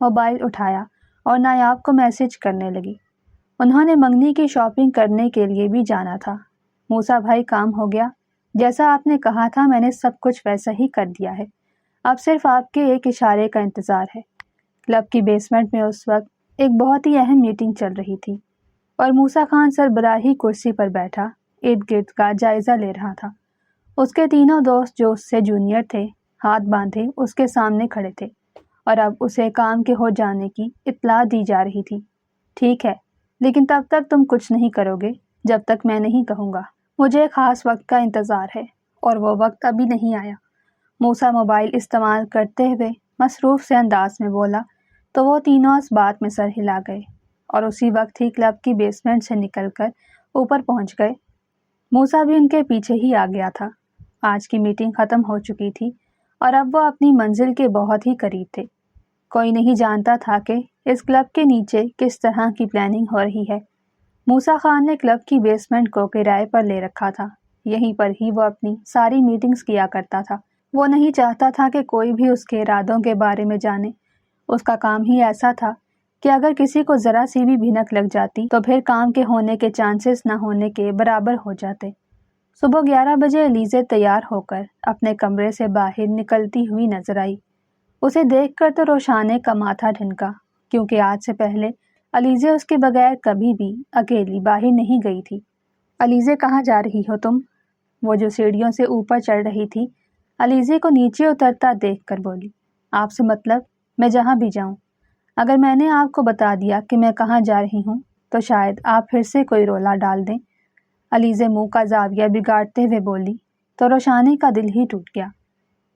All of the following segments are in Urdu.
موبائل اٹھایا اور نایاب کو میسج کرنے لگی۔ انہوں نے منگنی کی شاپنگ کرنے کے لیے بھی جانا تھا۔ موسیٰ بھائی کام ہو گیا؟ جیسا آپ نے کہا تھا میں نے سب کچھ ویسا ہی کر دیا ہے، اب صرف آپ کے ایک اشارے کا انتظار ہے۔ کلب کی بیسمنٹ میں اس وقت ایک بہت ہی اہم میٹنگ چل رہی تھی اور موسیٰ خان سربراہی کرسی پر بیٹھا ارد گرد کا جائزہ لے رہا تھا۔ اس کے تینوں دوست جو اس سے جونیئر تھے ہاتھ باندھے اس کے سامنے کھڑے تھے اور اب اسے کام کے ہو جانے کی اطلاع دی جا رہی تھی۔ ٹھیک ہے، لیکن تب تک تم کچھ نہیں کرو گے جب تک میں نہیں کہوں گا۔ مجھے ایک خاص وقت کا انتظار ہے اور وہ وقت ابھی نہیں آیا۔ موسیٰ موبائل استعمال کرتے ہوئے مصروف سے انداز میں بولا تو وہ تینوں اس بات میں سر ہلا گئے اور اسی وقت ہی کلب کی بیسمنٹ سے نکل کر اوپر پہنچ گئے۔ موسیٰ بھی ان کے پیچھے ہی آ گیا تھا۔ آج کی میٹنگ ختم ہو چکی تھی اور اب وہ اپنی منزل کے بہت ہی قریب تھے۔ کوئی نہیں جانتا تھا کہ اس کلب کے نیچے کس طرح کی پلاننگ ہو رہی ہے۔ موسیٰ خان نے کلب کی بیسمنٹ کو کرائے پر لے رکھا تھا، یہیں پر ہی وہ اپنی ساری میٹنگز کیا کرتا تھا۔ وہ نہیں چاہتا تھا کہ کوئی بھی اس کے ارادوں کے بارے میں جانے۔ اس کا کام ہی ایسا تھا کہ اگر کسی کو ذرا سی بھی بھنک لگ جاتی تو پھر کام کے ہونے کے چانسز نہ ہونے کے برابر ہو جاتے۔ صبح 11 بجے الیزے تیار ہو کر اپنے کمرے سے باہر نکلتی ہوئی نظر آئی۔ اسے دیکھ کر تو روشانے کا ماتھا ٹھنکا، کیونکہ آج سے پہلے الیزے اس کے بغیر کبھی بھی اکیلی باہر نہیں گئی تھی۔ الیزے کہاں جا رہی ہو تم؟ وہ جو سیڑھیوں سے اوپر چڑھ رہی تھی الیزے کو نیچے اترتا دیکھ کر بولی۔ آپ سے مطلب؟ میں جہاں بھی جاؤں۔ اگر میں نے آپ کو بتا دیا کہ میں کہاں جا رہی ہوں تو شاید آپ پھر سے کوئی رولا ڈال دیں۔ الیزے منہ کا زاویہ بگاڑتے ہوئے بولی تو روشانے کا دل ہی ٹوٹ گیا۔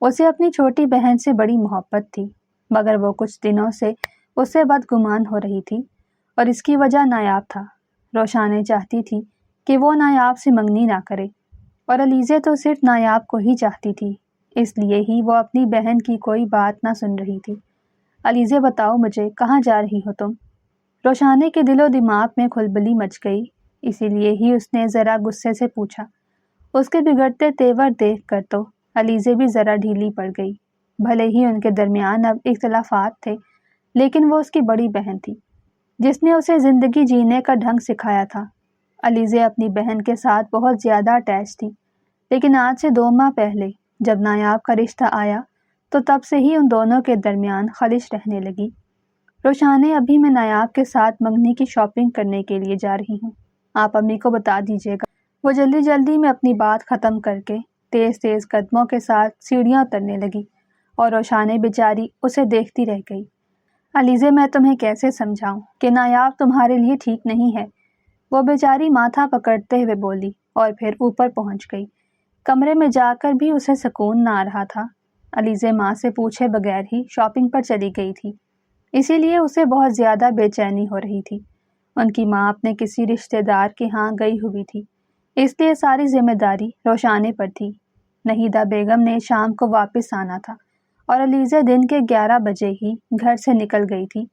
اسے اپنی چھوٹی بہن سے بڑی محبت تھی، مگر وہ کچھ دنوں سے اس سے بدگمان ہو رہی تھی اور اس کی وجہ نایاب تھا۔ روشانے چاہتی تھی کہ وہ نایاب سے منگنی نہ کرے اور الیزے تو صرف نایاب کو ہی چاہتی تھی، اس لیے ہی وہ اپنی بہن کی کوئی بات نہ سن رہی تھی۔ الیزے بتاؤ مجھے کہاں جا رہی ہو تم؟ روشانے کے دل و دماغ میں کھلبلی مچ گئی، اسی لیے ہی اس نے ذرا غصے سے پوچھا۔ اس کے بگڑتے تیور دیکھ کر تو الیزے بھی ذرا ڈھیلی پڑ گئی۔ بھلے ہی ان کے درمیان اب اختلافات تھے، لیکن وہ اس کی بڑی بہن تھی جس نے اسے زندگی جینے کا ڈھنگ سکھایا تھا۔ الیزے اپنی بہن کے ساتھ بہت زیادہ اٹیچ تھی، لیکن آج سے 2 ماہ پہلے جب نایاب کا رشتہ آیا تو تب سے ہی ان دونوں کے درمیان خلش رہنے لگی۔ روشانے ابھی میں نایاب کے ساتھ منگنی کی شاپنگ کرنے کے لیے جا رہی ہوں، آپ امی کو بتا دیجیے گا۔ وہ جلدی جلدی میں اپنی بات ختم کر کے تیز تیز قدموں کے ساتھ سیڑھیاں اترنے لگی اور روشانے بیچاری اسے دیکھتی رہ گئی۔ الیزے میں تمہیں کیسے سمجھاؤں کہ نایاب تمہارے لیے ٹھیک نہیں ہے، وہ بیچاری ماتھا پکڑتے ہوئے بولی اور پھر اوپر پہنچ گئی۔ کمرے میں جا کر بھی اسے سکون نہ آ رہا تھا۔ الیزے ماں سے پوچھے بغیر ہی شاپنگ پر چلی گئی تھی، اسی لیے اسے بہت زیادہ بے چینی ہو رہی تھی۔ ان کی ماں اپنے کسی رشتہ دار کے ہاں گئی ہوئی تھی، اس لیے ساری ذمہ داری روشانے پر تھی۔ نہیدہ بیگم نے شام کو واپس آنا تھا اور الیزے دن کے 11 بجے ہی گھر سے نکل گئی تھی۔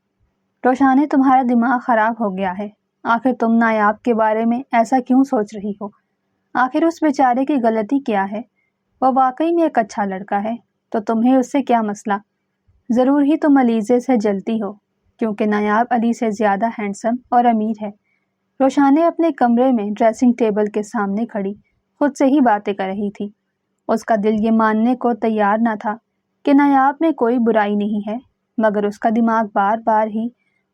روشانے تمہارا دماغ خراب ہو گیا ہے، آخر تم نایاب کے بارے میں ایسا کیوں سوچ رہی ہو؟ آخر اس بیچارے کی غلطی کیا ہے؟ وہ واقعی میں ایک اچھا لڑکا ہے، تو تمہیں اس سے کیا مسئلہ؟ ضرور ہی تم الیزے سے جلتی ہو کیونکہ نایاب علی سے زیادہ ہینڈسم اور امیر ہے۔ روشانے اپنے کمرے میں ڈریسنگ ٹیبل کے سامنے کھڑی خود سے ہی باتیں کر رہی تھی۔ اس کا دل یہ ماننے کو تیار نہ تھا کہ نایاب میں کوئی برائی نہیں ہے، مگر اس کا دماغ بار بار ہی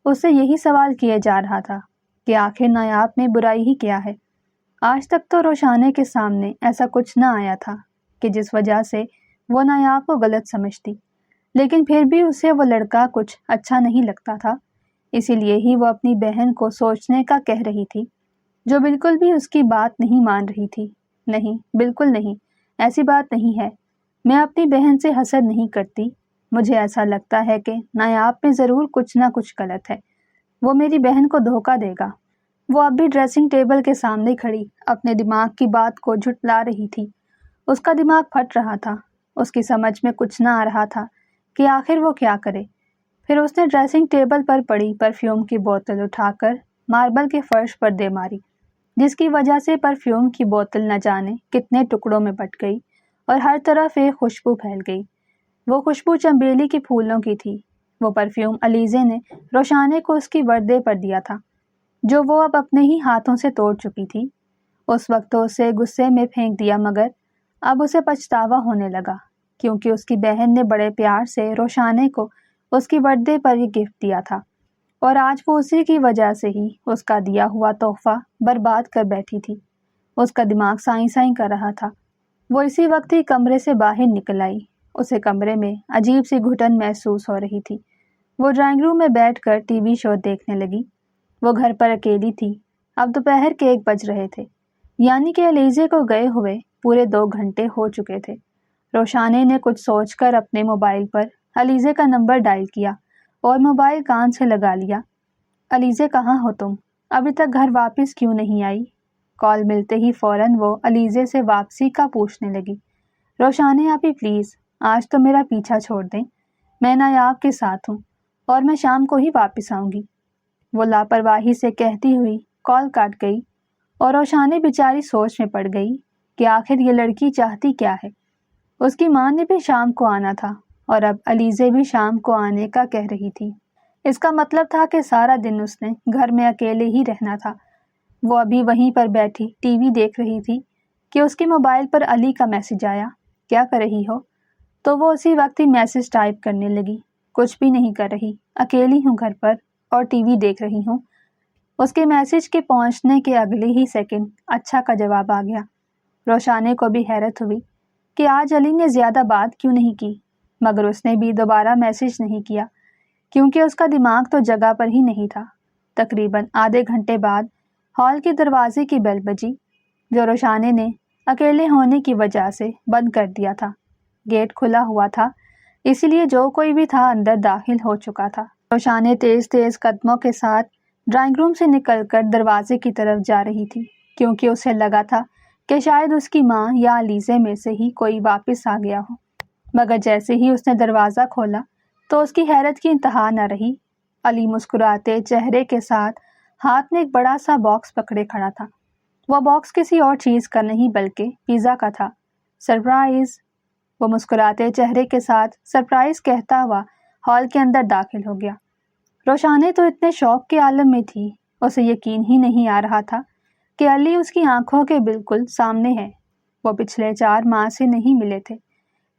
اس سے یہی سوال کیے جا رہا تھا کہ آخر نایاب میں برائی ہی کیا ہے۔ آج تک تو روشانے کے سامنے ایسا کچھ نہ آیا تھا کہ جس وجہ سے وہ نایاب کو غلط سمجھتی، لیکن پھر بھی اسے وہ لڑکا کچھ اچھا نہیں لگتا تھا، اسی لیے ہی وہ اپنی بہن کو سوچنے کا کہہ رہی تھی، جو بالکل بھی اس کی بات نہیں مان رہی تھی۔ نہیں، بالکل نہیں، ایسی بات نہیں ہے، میں اپنی بہن سے حسد نہیں کرتی، مجھے ایسا لگتا ہے کہ نایاب میں ضرور کچھ نہ کچھ غلط ہے، وہ میری بہن کو دھوکہ دے گا۔ وہ اب بھی ڈریسنگ ٹیبل کے سامنے کھڑی اپنے دماغ کی بات کو جھٹلا رہی تھی۔ اس کا دماغ پھٹ رہا تھا، اس کی سمجھ میں کچھ نہ آ رہا تھا کہ آخر وہ کیا کرے۔ پھر اس نے ڈریسنگ ٹیبل پر پڑی پرفیوم کی بوتل اٹھا کر ماربل کے فرش پر دے ماری، جس کی وجہ سے پرفیوم کی بوتل نہ جانے کتنے ٹکڑوں میں بٹ گئی اور ہر طرف ایک خوشبو پھیل گئی۔ وہ خوشبو چنبیلی کے پھولوں کی تھی، وہ پرفیوم علیزے نے روشانے کو اس کی برتھ ڈے پر دیا تھا، جو وہ اب اپنے ہی ہاتھوں سے توڑ چکی تھی۔ اس وقت تو اسے غصے میں پھینک دیا، مگر اب اسے پچھتاوا ہونے لگا، کیونکہ اس کی بہن نے بڑے پیار سے روشانے کو اس کی برتھ ڈے پر یہ گفٹ دیا تھا، اور آج وہ اسی کی وجہ سے ہی اس کا دیا ہوا تحفہ برباد کر بیٹھی تھی۔ اس کا دماغ سائیں سائیں کر رہا تھا۔ وہ اسی وقت ہی کمرے سے باہر نکل آئی۔ اسے کمرے میں عجیب سی گھٹن محسوس ہو رہی تھی۔ وہ ڈرائنگ روم میں بیٹھ کر ٹی وی شو دیکھنے لگی۔ وہ گھر پر اکیلی تھی۔ اب دوپہر کے 1 بج رہے تھے، یعنی کہ علیزے کو گئے ہوئے پورے 2 گھنٹے ہو چکے تھے۔ روشانے نے کچھ سوچ کر اپنے موبائل پر علیزے کا نمبر ڈائل کیا اور موبائل کان سے لگا لیا۔ علیزے کہاں ہو تم؟ ابھی تک گھر واپس کیوں نہیں آئی؟ کال ملتے ہی فوراً وہ علیزے سے واپسی کا پوچھنے لگی۔ روشانے آپی پلیز آج تو میرا پیچھا چھوڑ دیں، میں نایاب کے ساتھ ہوں اور میں شام کو ہی واپس آؤں گی۔ وہ لاپرواہی سے کہتی ہوئی کال کاٹ گئی اور روشانے بیچاری سوچ میں پڑ گئی کہ آخر یہ لڑکی چاہتی کیا ہے۔ اس کی ماں نے بھی شام کو آنا تھا اور اب علیزے بھی شام کو آنے کا کہہ رہی تھی۔ اس کا مطلب تھا کہ سارا دن اس نے گھر میں اکیلے ہی رہنا تھا۔ وہ ابھی وہیں پر بیٹھی ٹی وی دیکھ رہی تھی کہ اس کے موبائل پر علی کا میسج آیا۔ کیا کر رہی ہو؟ تو وہ اسی وقت ہی میسج ٹائپ کرنے لگی۔ کچھ بھی نہیں کر رہی، اکیلی ہوں گھر پر اور ٹی وی دیکھ رہی ہوں۔ اس کے میسج کے پہنچنے کے اگلے ہی سیکنڈ اچھا کا جواب آ گیا۔ روشانے کو بھی حیرت ہوئی کہ آج علی نے زیادہ بات کیوں نہیں کی، مگر اس نے بھی دوبارہ میسج نہیں کیا، کیونکہ اس کا دماغ تو جگہ پر ہی نہیں تھا۔ تقریباً آدھے گھنٹے بعد ہال کے دروازے کی بیل بجی، جو روشانے نے اکیلے ہونے کی وجہ سے بند کر دیا تھا۔ گیٹ کھلا ہوا تھا، اسی لیے جو کوئی بھی تھا اندر داخل ہو چکا تھا۔ روشانے تیز تیز قدموں کے ساتھ ڈرائنگ روم سے نکل کر دروازے کی طرف جا رہی تھی، کیونکہ اسے لگا تھا کہ شاید اس کی ماں یا علیزے میں سے ہی کوئی واپس آ گیا ہو۔ مگر جیسے ہی اس نے دروازہ کھولا تو اس کی حیرت کی انتہا نہ رہی۔ علی مسکراتے چہرے کے ساتھ ہاتھ میں ایک بڑا سا باکس پکڑے کھڑا تھا۔ وہ باکس کسی اور چیز کا نہیں بلکہ پیزا کا تھا۔ سرپرائز! وہ مسکراتے چہرے کے ساتھ سرپرائز کہتا ہوا ہال کے اندر داخل ہو گیا۔ روشانے تو اتنے شوق کے عالم میں تھی، اسے یقین ہی نہیں آ رہا تھا کہ علی اس کی آنکھوں کے بالکل سامنے ہے۔ وہ پچھلے 4 ماہ سے نہیں ملے تھے،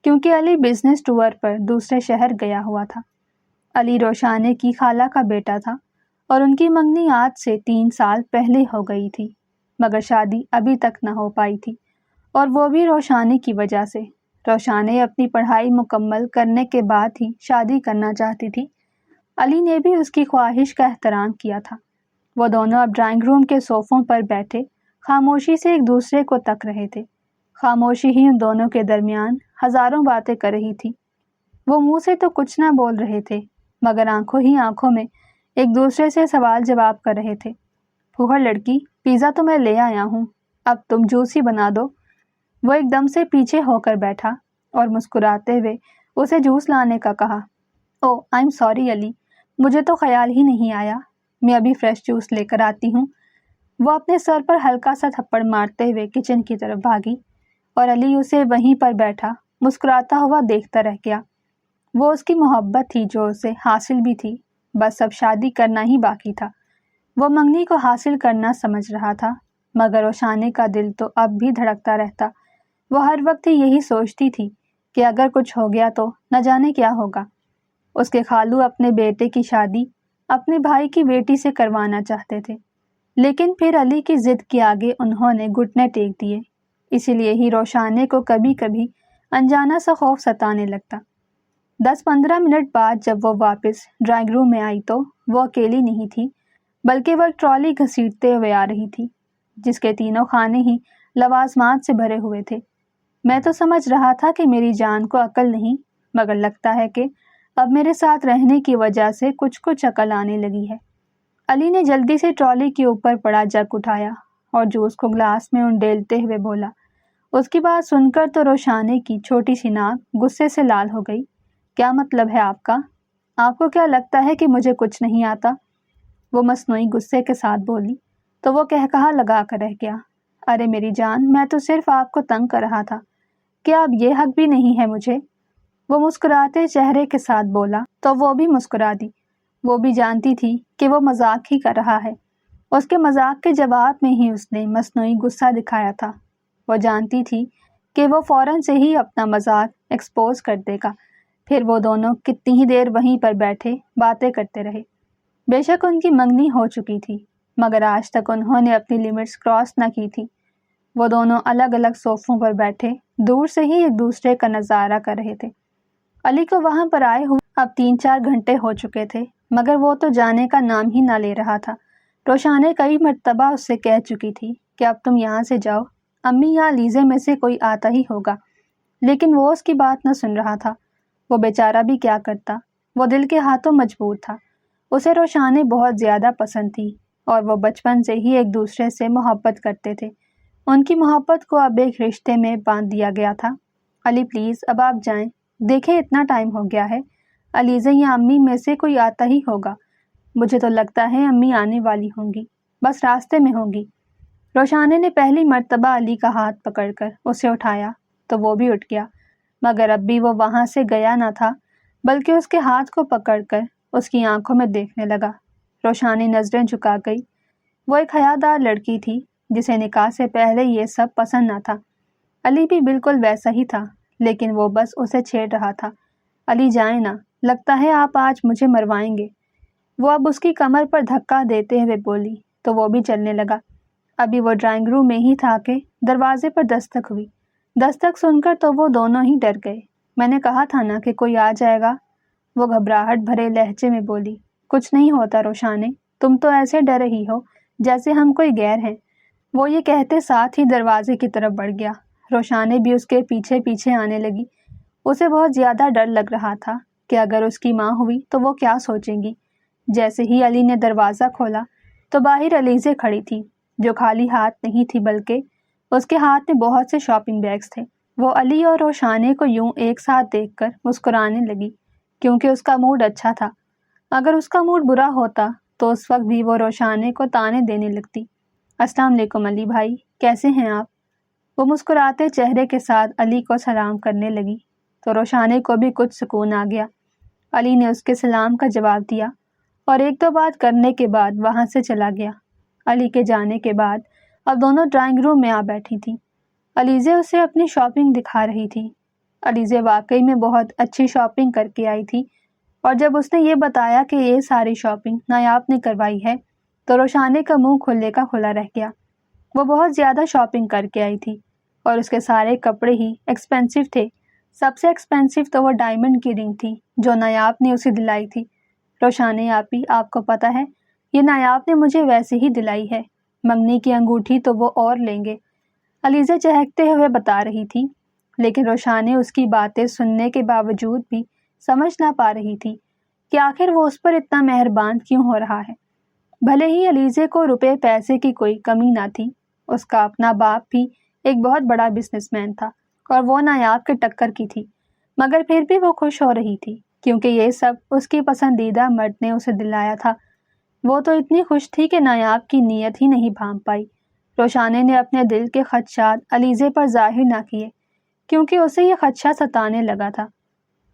کیونکہ علی بزنس ٹور پر دوسرے شہر گیا ہوا تھا۔ علی روشانے کی خالہ کا بیٹا تھا اور ان کی منگنی آج سے 3 سال پہلے ہو گئی تھی، مگر شادی ابھی تک نہ ہو پائی تھی، اور وہ بھی روشانے کی وجہ سے۔ روشانے اپنی پڑھائی مکمل کرنے کے بعد ہی شادی کرنا چاہتی تھی۔ علی نے بھی اس کی خواہش کا احترام کیا تھا۔ وہ دونوں اب ڈرائنگ روم کے صوفوں پر بیٹھے خاموشی سے ایک دوسرے کو تک رہے تھے۔ خاموشی ہی ان دونوں کے درمیان ہزاروں باتیں کر رہی تھی۔ وہ منہ سے تو کچھ نہ بول رہے تھے، مگر آنکھوں ہی آنکھوں میں ایک دوسرے سے سوال جواب کر رہے تھے۔ پھوہر لڑکی، پیزا تو میں لے آیا ہوں، اب تم جوس ہی بنا دو۔ وہ ایک دم سے پیچھے ہو کر بیٹھا اور مسکراتے ہوئے اسے جوس لانے کا کہا۔ او آئی ایم سوری علی، مجھے تو خیال ہی نہیں آیا، میں ابھی فریش جوس لے کر آتی ہوں۔ وہ اپنے سر پر ہلکا سا تھپڑ مارتے ہوئے کچن کی طرف بھاگی اور علی اسے وہیں پر بیٹھا مسکراتا ہوا دیکھتا رہ گیا۔ وہ اس کی محبت تھی جو اسے حاصل بھی تھی، بس اب شادی کرنا ہی باقی تھا۔ وہ منگنی کو حاصل کرنا سمجھ رہا تھا، مگر روشانے کا دل تو اب بھی دھڑکتا رہتا۔ وہ ہر وقت یہی سوچتی تھی کہ اگر کچھ ہو گیا تو نہ جانے کیا ہوگا۔ اس کے خالو اپنے بیٹے کی شادی اپنے بھائی کی بیٹی سے کروانا چاہتے تھے، لیکن پھر علی کی ضد کے آگے انہوں نے گھٹنے ٹیک دیے۔ اسی لیے ہی روشانے کو کبھی کبھی انجانا سا خوف ستانے لگتا۔ 10-15 منٹ بعد جب وہ واپس ڈرائنگ روم میں آئی تو وہ اکیلی نہیں تھی، بلکہ وہ ایک ٹرالی گھسیٹتے ہوئے آ رہی تھی، جس کے تینوں خانے ہی لوازمات سے بھرے ہوئے تھے۔ میں تو سمجھ رہا تھا کہ میری جان کو عقل نہیں، مگر لگتا ہے کہ اب میرے ساتھ رہنے کی وجہ سے کچھ عقل آنے لگی ہے۔ علی نے جلدی سے ٹرالی کے اوپر پڑا جگ اٹھایا اور جوس کو گلاس میں انڈیلتے ہوئے بولا۔ اس کی بات سن کر تو روشانے کی چھوٹی سی ناک غصے سے لال ہو گئی۔ کیا مطلب ہے آپ کا؟ آپ کو کیا لگتا ہے کہ مجھے کچھ نہیں آتا؟ وہ مصنوعی غصے کے ساتھ بولی تو وہ کہا لگا کر رہ گیا۔ ارے میری جان، میں تو صرف آپ کو تنگ کر رہا تھا، کیا اب یہ حق بھی نہیں ہے مجھے؟ وہ مسکراتے چہرے کے ساتھ بولا تو وہ بھی مسکرا دی۔ وہ بھی جانتی تھی کہ وہ مذاق ہی کر رہا ہے۔ اس کے مذاق کے جواب میں ہی اس نے مصنوعی غصہ دکھایا تھا۔ وہ جانتی تھی کہ وہ فوراً سے ہی اپنا مذاق ایکسپوز کر دے گا۔ پھر وہ دونوں کتنی ہی دیر وہیں پر بیٹھے باتیں کرتے رہے۔ بے شک ان کی منگنی ہو چکی تھی، مگر آج تک انہوں نے اپنی لیمٹس کراس نہ کی تھی۔ وہ دونوں الگ الگ صوفوں پر بیٹھے دور سے ہی ایک دوسرے کا نظارہ کر رہے تھے۔ علی کو وہاں پر آئے ہوئے اب 3-4 گھنٹے ہو چکے تھے، مگر وہ تو جانے کا نام ہی نہ لے رہا تھا۔ روشانے کئی مرتبہ اس سے کہہ چکی تھی کہ اب تم یہاں سے جاؤ، امی یا لیزے میں سے کوئی آتا ہی ہوگا، لیکن وہ اس کی بات نہ سن رہا تھا۔ وہ بیچارہ بھی کیا کرتا، وہ دل کے ہاتھوں مجبور تھا۔ اسے روشانے بہت زیادہ پسند تھی اور وہ بچپن سے ہی ایک دوسرے سے محبت کرتے تھے۔ ان کی محبت کو اب ایک رشتے میں باندھ دیا گیا تھا۔ علی پلیز اب آپ جائیں، دیکھیں اتنا ٹائم ہو گیا ہے، علیزہ یا امی میں سے کوئی آتا ہی ہوگا۔ مجھے تو لگتا ہے امی آنے والی ہوں گی، بس راستے میں ہوں گی۔ روشانے نے پہلی مرتبہ علی کا ہاتھ پکڑ کر اسے اٹھایا تو وہ بھی اٹھ گیا، مگر اب بھی وہ وہاں سے گیا نہ تھا، بلکہ اس کے ہاتھ کو پکڑ کر اس کی آنکھوں میں دیکھنے لگا۔ روشانی نظریں جھکا گئی۔ وہ ایک حیادار لڑکی تھی جسے نکاح سے پہلے یہ سب پسند نہ تھا۔ علی بھی بالکل ویسا ہی تھا، لیکن وہ بس اسے چھیڑ رہا تھا۔ علی جائیں نا، لگتا ہے آپ آج مجھے مروائیں گے۔ وہ اب اس کی کمر پر دھکا دیتے ہوئے بولی تو وہ بھی چلنے لگا۔ ابھی وہ ڈرائنگ روم میں ہی تھا کہ دروازے پر دستک ہوئی۔ دستک سن کر تو وہ دونوں ہی ڈر گئے۔ میں نے کہا تھا نا کہ کوئی آ جائے گا، وہ گھبراہٹ بھرے لہجے میں بولی۔ کچھ نہیں ہوتا روشانے، تم تو ایسے ڈر رہی ہو جیسے ہم کوئی غیر ہیں۔ وہ یہ کہتے ساتھ ہی دروازے کی طرف بڑھ گیا۔ روشانے بھی اس کے پیچھے پیچھے آنے لگی۔ اسے بہت زیادہ ڈر لگ رہا تھا کہ اگر اس کی ماں ہوئی تو وہ کیا سوچیں گی۔ جیسے ہی علی نے دروازہ کھولا تو باہر علیزے کھڑی تھی، جو خالی ہاتھ نہیں تھی بلکہ اس کے ہاتھ میں بہت سے شاپنگ بیگز تھے۔ وہ علی اور روشانے کو یوں ایک ساتھ دیکھ کر مسکرانے لگی، کیونکہ اس کا موڈ اچھا تھا۔ اگر اس کا موڈ برا ہوتا تو اس وقت بھی وہ روشانے کو طعنے دینے لگتی۔ السلام علیکم علی بھائی، کیسے ہیں آپ؟ وہ مسکراتے چہرے کے ساتھ علی کو سلام کرنے لگی تو روشانے کو بھی کچھ سکون آ گیا۔ علی نے اس کے سلام کا جواب دیا اور 1-2 بات کرنے کے بعد وہاں سے چلا گیا۔ علی کے جانے کے بعد اب دونوں ڈرائنگ روم میں آ بیٹھی تھیں۔ علیزے اسے اپنی شاپنگ دکھا رہی تھی۔ علیزے واقعی میں بہت اچھی شاپنگ کر کے آئی تھی، اور جب اس نے یہ بتایا کہ یہ ساری شاپنگ نایاب نے کروائی ہے تو روشانے کا منہ کھلے کا کھلا رہ گیا۔ وہ بہت زیادہ شاپنگ کر کے آئی تھی اور اس کے سارے کپڑے ہی ایکسپینسو تھے۔ سب سے ایکسپینسو تو وہ ڈائمنڈ کی رنگ تھی جو نایاب نے اسے دلائی تھی۔ روشانے آپی، آپ کو پتہ ہے یہ نایاب نے مجھے ویسے ہی دلائی ہے، منگنی کی انگوٹھی تو وہ اور لیں گے، علیزہ چہکتے ہوئے بتا رہی تھی۔ لیکن روشانے اس کی باتیں سننے کے باوجود بھی سمجھ نہ پا رہی تھی کہ آخر وہ اس پر اتنا مہربان کیوں ہو رہا ہے۔ بھلے ہی علیزے کو روپے پیسے کی کوئی کمی نہ تھی، اس کا اپنا باپ بھی ایک بہت بڑا بزنس مین تھا اور وہ نایاب کے ٹکر کی تھی، مگر پھر بھی وہ خوش ہو رہی تھی کیونکہ یہ سب اس کی پسندیدہ مرد نے اسے دلایا تھا۔ وہ تو اتنی خوش تھی کہ نایاب کی نیت ہی نہیں بھانپ پائی۔ روشانے نے اپنے دل کے خدشات علیزے پر ظاہر نہ کیے کیونکہ اسے یہ خدشہ ستانے لگا تھا۔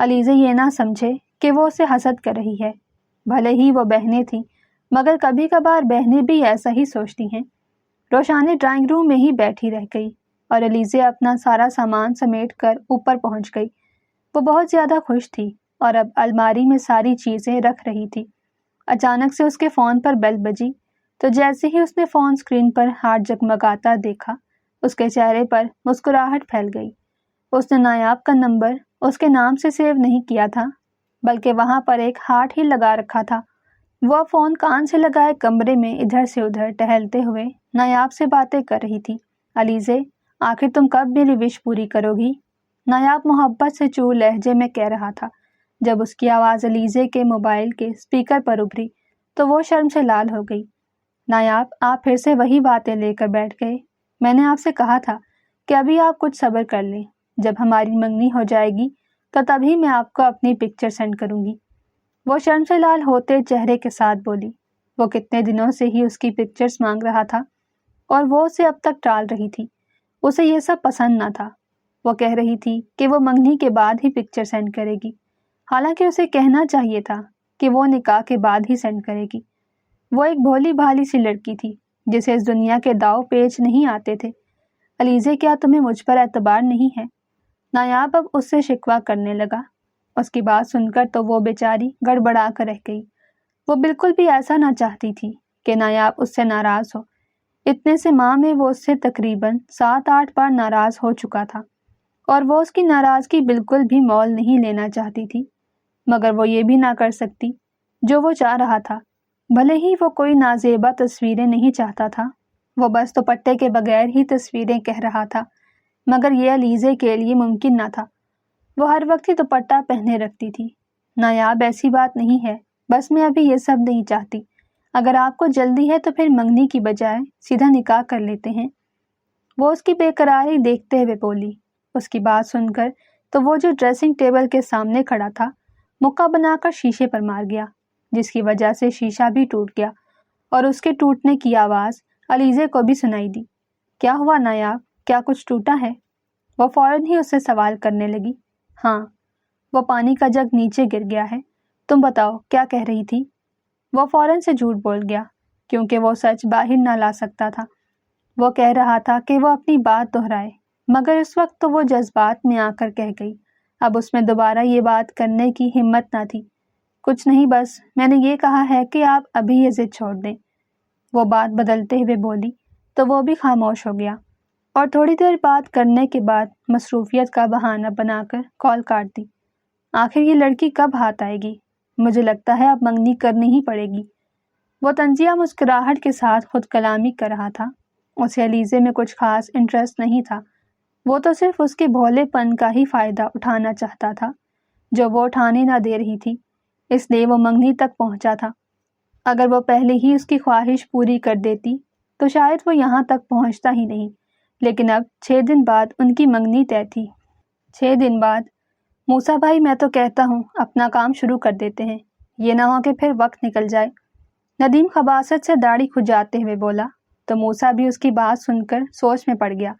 علیزہ یہ نہ سمجھے کہ وہ اسے حسد کر رہی ہے۔ بھلے ہی وہ بہنیں تھیں، مگر کبھی کبھار بہنیں بھی ایسا ہی سوچتی ہیں۔ روشانے ڈرائنگ روم میں ہی بیٹھی رہ گئی اور علیزہ اپنا سارا سامان سمیٹ کر اوپر پہنچ گئی۔ وہ بہت زیادہ خوش تھی اور اب الماری میں ساری چیزیں رکھ رہی تھی۔ اچانک سے اس کے فون پر بیل بجی تو جیسے ہی اس نے فون اسکرین پر ہاتھ جگمگاتا دیکھا، اس کے چہرے پر مسکراہٹ پھیل گئی۔ اس نے نایاب کا نمبر اس کے نام سے سیو نہیں کیا تھا، بلکہ وہاں پر ایک ہارٹ ہی لگا رکھا تھا۔ وہ فون کان سے لگائے کمرے میں ادھر سے ادھر ٹہلتے ہوئے نایاب سے باتیں کر رہی تھی۔ علیزے، آخر تم کب میری وش پوری کرو گی؟ نایاب محبت سے چور لہجے میں کہہ رہا تھا۔ جب اس کی آواز علیزے کے موبائل کے اسپیکر پر ابھری تو وہ شرم سے لال ہو گئی۔ نایاب، آپ پھر سے وہی باتیں لے کر بیٹھ گئے۔ میں نے آپ سے کہا تھا کہ ابھی آپ کچھ صبر کر لیں، جب ہماری منگنی ہو جائے گی تو تبھی میں آپ کو اپنی پکچر سینڈ کروں گی، وہ شرم سے لال ہوتے چہرے کے ساتھ بولی۔ وہ کتنے دنوں سے ہی اس کی پکچرز مانگ رہا تھا اور وہ اسے اب تک ٹال رہی تھی۔ اسے یہ سب پسند نہ تھا۔ وہ کہہ رہی تھی کہ وہ منگنی کے بعد ہی پکچر سینڈ کرے گی، حالانکہ اسے کہنا چاہیے تھا کہ وہ نکاح کے بعد ہی سینڈ کرے گی۔ وہ ایک بھولی بھالی سی لڑکی تھی جسے اس دنیا کے داؤ پیچ نہیں آتے تھے۔ علیزے، کیا تمہیں مجھ پر اعتبار نہیں ہے؟ نایاب اب اس سے شکوہ کرنے لگا۔ اس کی بات سن کر تو وہ بیچاری گڑبڑا کر رہ گئی۔ وہ بالکل بھی ایسا نہ چاہتی تھی کہ نایاب اس سے ناراض ہو۔ اتنے سے ماہ میں وہ اس سے تقریباً 7-8 بار ناراض ہو چکا تھا، اور وہ اس کی ناراضگی بالکل بھی مول نہیں لینا چاہتی تھی، مگر وہ یہ بھی نہ کر سکتی جو وہ چاہ رہا تھا۔ بھلے ہی وہ کوئی نازیبا تصویریں نہیں چاہتا تھا، وہ بس دوپٹے کے بغیر ہی تصویریں کہہ رہا تھا، مگر یہ علیزے کے لیے ممکن نہ تھا۔ وہ ہر وقت ہی دوپٹہ پہنے رکھتی تھی۔ نایاب، ایسی بات نہیں ہے، بس میں ابھی یہ سب نہیں چاہتی۔ اگر آپ کو جلدی ہے تو پھر منگنی کی بجائے سیدھا نکاح کر لیتے ہیں۔ وہ اس کی بے قراری دیکھتے ہوئے بولی۔ اس کی بات سن کر تو وہ جو ڈریسنگ ٹیبل کے سامنے کھڑا تھا مکہ بنا کر شیشے پر مار گیا، جس کی وجہ سے شیشہ بھی ٹوٹ گیا، اور اس کے ٹوٹنے کی آواز علیزے کو بھی سنائی دی۔ کیا ہوا نایاب، کیا کچھ ٹوٹا ہے؟ وہ فوراً ہی اس سے سوال کرنے لگی۔ ہاں، وہ پانی کا جگ نیچے گر گیا ہے۔ تم بتاؤ کیا کہہ رہی تھی؟ وہ فوراً سے جھوٹ بول گیا کیونکہ وہ سچ باہر نہ لا سکتا تھا۔ وہ کہہ رہا تھا کہ وہ اپنی بات دہرائے، مگر اس وقت تو وہ جذبات میں آ کر کہہ گئی۔ اب اس میں دوبارہ یہ بات کرنے کی ہمت نہ تھی۔ کچھ نہیں، بس میں نے یہ کہا ہے کہ آپ ابھی یہ ضد چھوڑ دیں۔ وہ بات بدلتے ہوئے بولی تو وہ بھی خاموش ہو گیا، اور تھوڑی دیر بات کرنے کے بعد مصروفیت کا بہانہ بنا کر کال کاٹ دی۔ آخر یہ لڑکی کب ہاتھ آئے گی؟ مجھے لگتا ہے اب منگنی کرنی ہی پڑے گی۔ وہ طنزیہ مسکراہٹ کے ساتھ خود کلامی کر رہا تھا۔ اسے علیزے میں کچھ خاص انٹرسٹ نہیں تھا، وہ تو صرف اس کے بھولے پن کا ہی فائدہ اٹھانا چاہتا تھا جو وہ اٹھانے نہ دے رہی تھی، اس لیے وہ منگنی تک پہنچا تھا۔ اگر وہ پہلے ہی اس کی خواہش پوری کر دیتی تو شاید وہ یہاں تک پہنچتا ہی نہیں، لیکن اب 6 دن بعد ان کی منگنی طے تھی۔ 6 دن بعد؟ موسیٰ بھائی، میں تو کہتا ہوں اپنا کام شروع کر دیتے ہیں، یہ نہ ہو کہ پھر وقت نکل جائے۔ ندیم خباثت سے داڑھی کھجاتے ہوئے بولا تو موسیٰ بھی اس کی بات سن کر سوچ میں پڑ گیا۔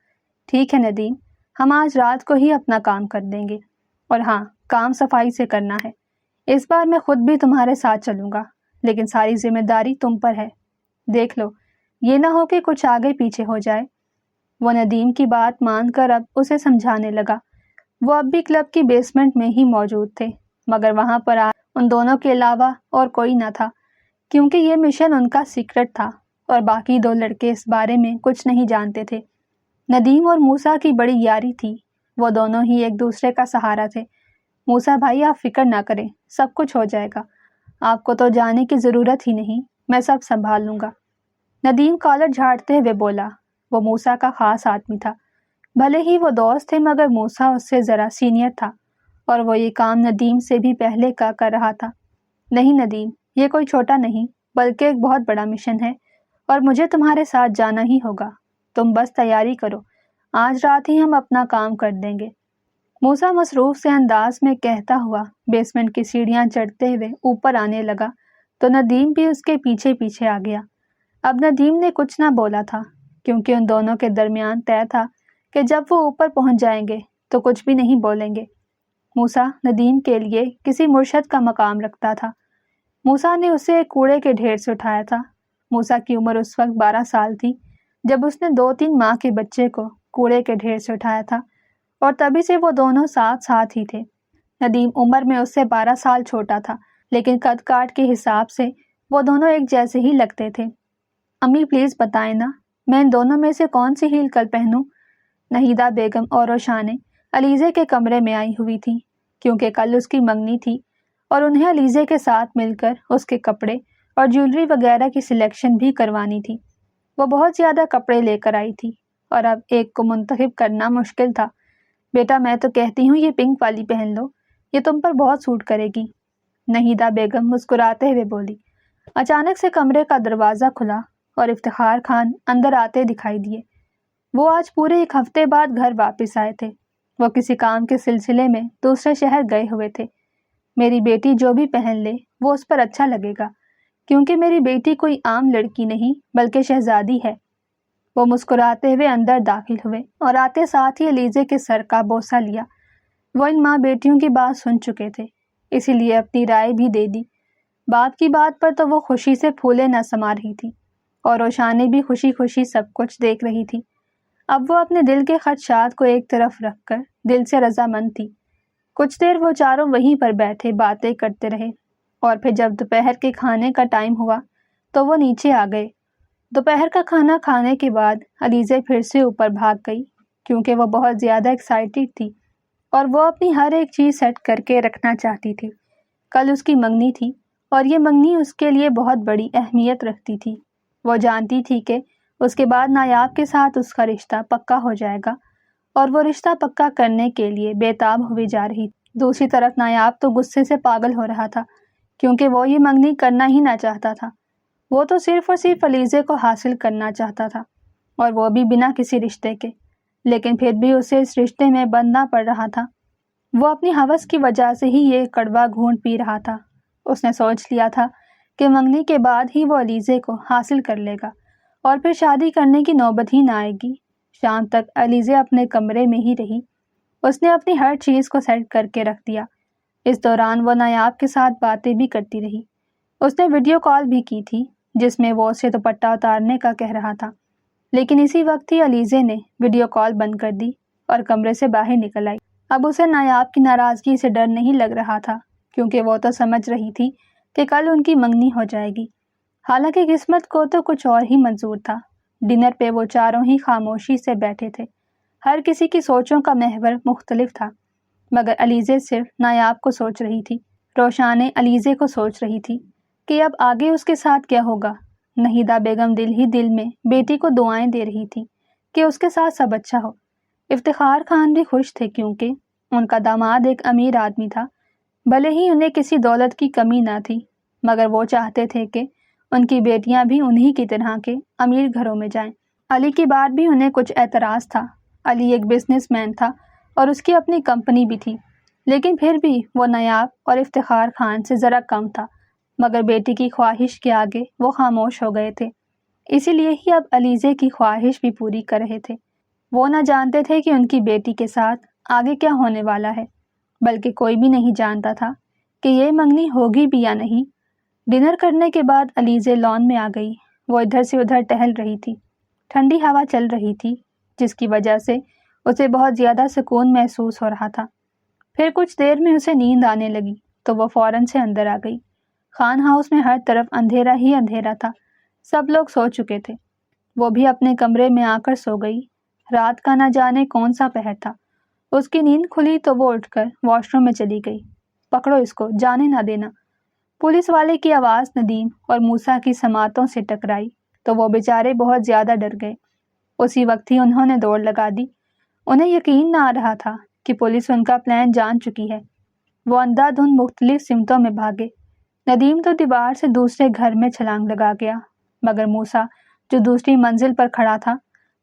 ٹھیک ہے ندیم، ہم آج رات کو ہی اپنا کام کر دیں گے، اور ہاں، کام صفائی سے کرنا ہے۔ اس بار میں خود بھی تمہارے ساتھ چلوں گا، لیکن ساری ذمہ داری تم پر ہے۔ دیکھ لو یہ نہ ہو کہ کچھ آگے پیچھے ہو جائے۔ وہ ندیم کی بات مان کر اب اسے سمجھانے لگا۔ وہ اب بھی کلب کی بیسمنٹ میں ہی موجود تھے، مگر وہاں پر آج ان دونوں کے علاوہ اور کوئی نہ تھا، کیونکہ یہ مشن ان کا سیکرٹ تھا اور باقی 2 لڑکے اس بارے میں کچھ نہیں جانتے تھے۔ ندیم اور موسیٰ کی بڑی یاری تھی، وہ دونوں ہی ایک دوسرے کا سہارا تھے۔ موسیٰ بھائی، آپ فکر نہ کریں، سب کچھ ہو جائے گا، آپ کو تو جانے کی ضرورت ہی نہیں، میں سب سنبھال لوں گا۔ ندیم کالر جھاڑتے ہوئے بولا۔ وہ موسیٰ کا خاص آدمی تھا، بھلے ہی وہ دوست تھے مگر موسیٰ اس سے ذرا سینئر تھا، اور وہ یہ کام ندیم سے بھی پہلے کا کر رہا تھا۔ نہیں ندیم، یہ کوئی چھوٹا نہیں بلکہ ایک بہت بڑا مشن ہے، اور مجھے تمہارے ساتھ جانا ہی ہوگا۔ تم بس تیاری کرو، آج رات ہی ہم اپنا کام کر دیں گے۔ موسیٰ مصروف سے انداز میں کہتا ہوا بیسمنٹ کی سیڑھیاں چڑھتے ہوئے اوپر آنے لگا تو ندیم بھی اس کے پیچھے پیچھے آ گیا۔ اب ندیم نے کچھ نہ بولا تھا کیونکہ ان دونوں کے درمیان طے تھا کہ جب وہ اوپر پہنچ جائیں گے تو کچھ بھی نہیں بولیں گے۔ موسیٰ ندیم کے لیے کسی مرشد کا مقام رکھتا تھا۔ موسیٰ نے اسے ایک کوڑے کے ڈھیر سے اٹھایا تھا۔ موسیٰ کی عمر اس وقت 12 سال تھی جب اس نے 2-3 ماہ کے بچے کو کوڑے کے ڈھیر سے اٹھایا تھا، اور تبھی سے وہ دونوں ساتھ ساتھ ہی تھے۔ ندیم عمر میں اس سے 12 سال چھوٹا تھا، لیکن قد کاٹ کے حساب سے وہ دونوں ایک جیسے ہی لگتے تھے۔ امی پلیز بتائیں نا، میں ان دونوں میں سے کون سی ہیل کل پہنوں؟ نہیدہ بیگم اور روشانے علیزے کے کمرے میں آئی ہوئی تھی کیونکہ کل اس کی منگنی تھی، اور انہیں علیزے کے ساتھ مل کر اس کے کپڑے اور جیولری وغیرہ کی سلیکشن بھی کروانی تھی۔ وہ بہت زیادہ کپڑے لے کر آئی تھی اور اب ایک کو منتخب کرنا مشکل تھا۔ بیٹا میں تو کہتی ہوں یہ پنک والی پہن لو، یہ تم پر بہت سوٹ کرے گی، نہیدہ بیگم مسکراتے ہوئے بولی۔ اچانک سے کمرے کا دروازہ کھلا اور افتخار خان اندر آتے دکھائی دیے۔ وہ آج پورے 1 ہفتے بعد گھر واپس آئے تھے۔ وہ کسی کام کے سلسلے میں دوسرے شہر گئے ہوئے تھے۔ میری بیٹی جو بھی پہن لے وہ اس پر اچھا لگے گا، کیونکہ میری بیٹی کوئی عام لڑکی نہیں بلکہ شہزادی ہے۔ وہ مسکراتے ہوئے اندر داخل ہوئے اور آتے ساتھ ہی علیزے کے سر کا بوسہ لیا۔ وہ ان ماں بیٹیوں کی بات سن چکے تھے، اسی لیے اپنی رائے بھی دے دی۔ باپ کی بات پر تو وہ خوشی سے پھولے نہ سما رہی تھی اور روشانی بھی خوشی خوشی سب کچھ دیکھ رہی تھی۔ اب وہ اپنے دل کے خدشات کو ایک طرف رکھ کر دل سے رضامند تھی۔ کچھ دیر وہ چاروں وہیں پر بیٹھے باتیں کرتے رہے اور پھر جب دوپہر کے کھانے کا ٹائم ہوا تو وہ نیچے آ گئے۔ دوپہر کا کھانا کھانے کے بعد علیزے پھر سے اوپر بھاگ گئی کیونکہ وہ بہت زیادہ ایکسائٹیڈ تھی اور وہ اپنی ہر ایک چیز سیٹ کر کے رکھنا چاہتی تھی۔ کل اس کی منگنی تھی اور یہ منگنی اس کے لیے بہت بڑی اہمیت رکھتی تھی۔ وہ جانتی تھی کہ اس کے بعد نایاب کے ساتھ اس کا رشتہ پکا ہو جائے گا اور وہ رشتہ پکا کرنے کے لیے بے تاب ہوئی جا رہی تھی۔ دوسری طرف نایاب تو غصے سے پاگل ہو رہا تھا کیونکہ وہ یہ منگنی کرنا ہی نہ چاہتا تھا۔ وہ تو صرف اور صرف علیزے کو حاصل کرنا چاہتا تھا اور وہ بھی بنا کسی رشتے کے، لیکن پھر بھی اسے اس رشتے میں بندنا پڑ رہا تھا۔ وہ اپنی ہوس کی وجہ سے ہی یہ کڑوا گھونٹ پی رہا تھا۔ اس نے سوچ لیا تھا کہ منگنی کے بعد ہی وہ علیزے کو حاصل کر لے گا اور پھر شادی کرنے کی نوبت ہی نہ آئے گی۔ شام تک علیزے اپنے کمرے میں ہی رہی۔ اس نے اپنی ہر چیز کو سیٹ کر کے رکھ دیا۔ اس دوران وہ نایاب کے ساتھ باتیں بھی کرتی رہی۔ اس نے ویڈیو کال بھی کی تھی جس میں وہ اسے دوپٹہ اتارنے کا کہہ رہا تھا، لیکن اسی وقت ہی علیزے نے ویڈیو کال بند کر دی اور کمرے سے باہر نکل آئی۔ اب اسے نایاب کی ناراضگی سے ڈر نہیں لگ رہا تھا کیونکہ وہ تو سمجھ رہی تھی کہ کل ان کی منگنی ہو جائے گی۔ حالانکہ قسمت کو تو کچھ اور ہی منظور تھا۔ ڈنر پہ وہ چاروں ہی خاموشی سے بیٹھے تھے۔ ہر کسی کی سوچوں کا محور مختلف تھا، مگر علیزے صرف نایاب کو سوچ رہی تھی۔ روشانے علیزے کو سوچ رہی تھی کہ اب آگے اس کے ساتھ کیا ہوگا۔ نہیدہ بیگم دل ہی دل میں بیٹی کو دعائیں دے رہی تھی کہ اس کے ساتھ سب اچھا ہو۔ افتخار خان بھی خوش تھے کیونکہ ان کا داماد ایک امیر آدمی تھا۔ بھلے ہی انہیں کسی دولت کی کمی نہ تھی، مگر وہ چاہتے تھے کہ ان کی بیٹیاں بھی انہی کی طرح کے امیر گھروں میں جائیں۔ علی کی بات بھی انہیں کچھ اعتراض تھا۔ علی ایک بزنس مین تھا اور اس کی اپنی کمپنی بھی تھی، لیکن پھر بھی وہ نایاب اور افتخار خان سے ذرا کم تھا، مگر بیٹی کی خواہش کے آگے وہ خاموش ہو گئے تھے۔ اسی لیے ہی اب علیزے کی خواہش بھی پوری کر رہے تھے۔ وہ نہ جانتے تھے کہ ان کی بیٹی کے ساتھ آگے کیا ہونے والا ہے، بلکہ کوئی بھی نہیں جانتا تھا کہ یہ منگنی ہوگی بھی یا نہیں۔ ڈنر کرنے کے بعد علیزے لان میں آ گئی۔ وہ ادھر سے ادھر ٹہل رہی تھی۔ ٹھنڈی ہوا چل رہی تھی جس کی وجہ سے اسے بہت زیادہ سکون محسوس ہو رہا تھا۔ پھر کچھ دیر میں اسے نیند آنے لگی تو وہ فوراً سے اندر آ گئی۔ خان ہاؤس میں ہر طرف اندھیرا ہی اندھیرا تھا۔ سب لوگ سو چکے تھے۔ وہ بھی اپنے کمرے میں آ کر سو گئی۔ رات کا نہ جانے کون سا پہر تھا۔ اس کی نیند کھلی تو وہ اٹھ کر واش روم میں چلی گئی۔ پکڑو اس کو، جانے نہ دینا۔ پولیس والے کی آواز ندیم اور موسیٰ کی سماعتوں سے ٹکرائی تو وہ بیچارے بہت زیادہ ڈر گئے۔ اسی وقت ہی انہوں نے دوڑ لگا دی۔ انہیں یقین نہ آ رہا تھا کہ پولیس ان کا پلان جان چکی ہے۔ وہ اندھا دھند مختلف سمتوں میں بھاگے۔ ندیم تو دیوار سے دوسرے گھر میں چھلانگ لگا گیا، مگر موسیٰ جو دوسری منزل پر کھڑا تھا،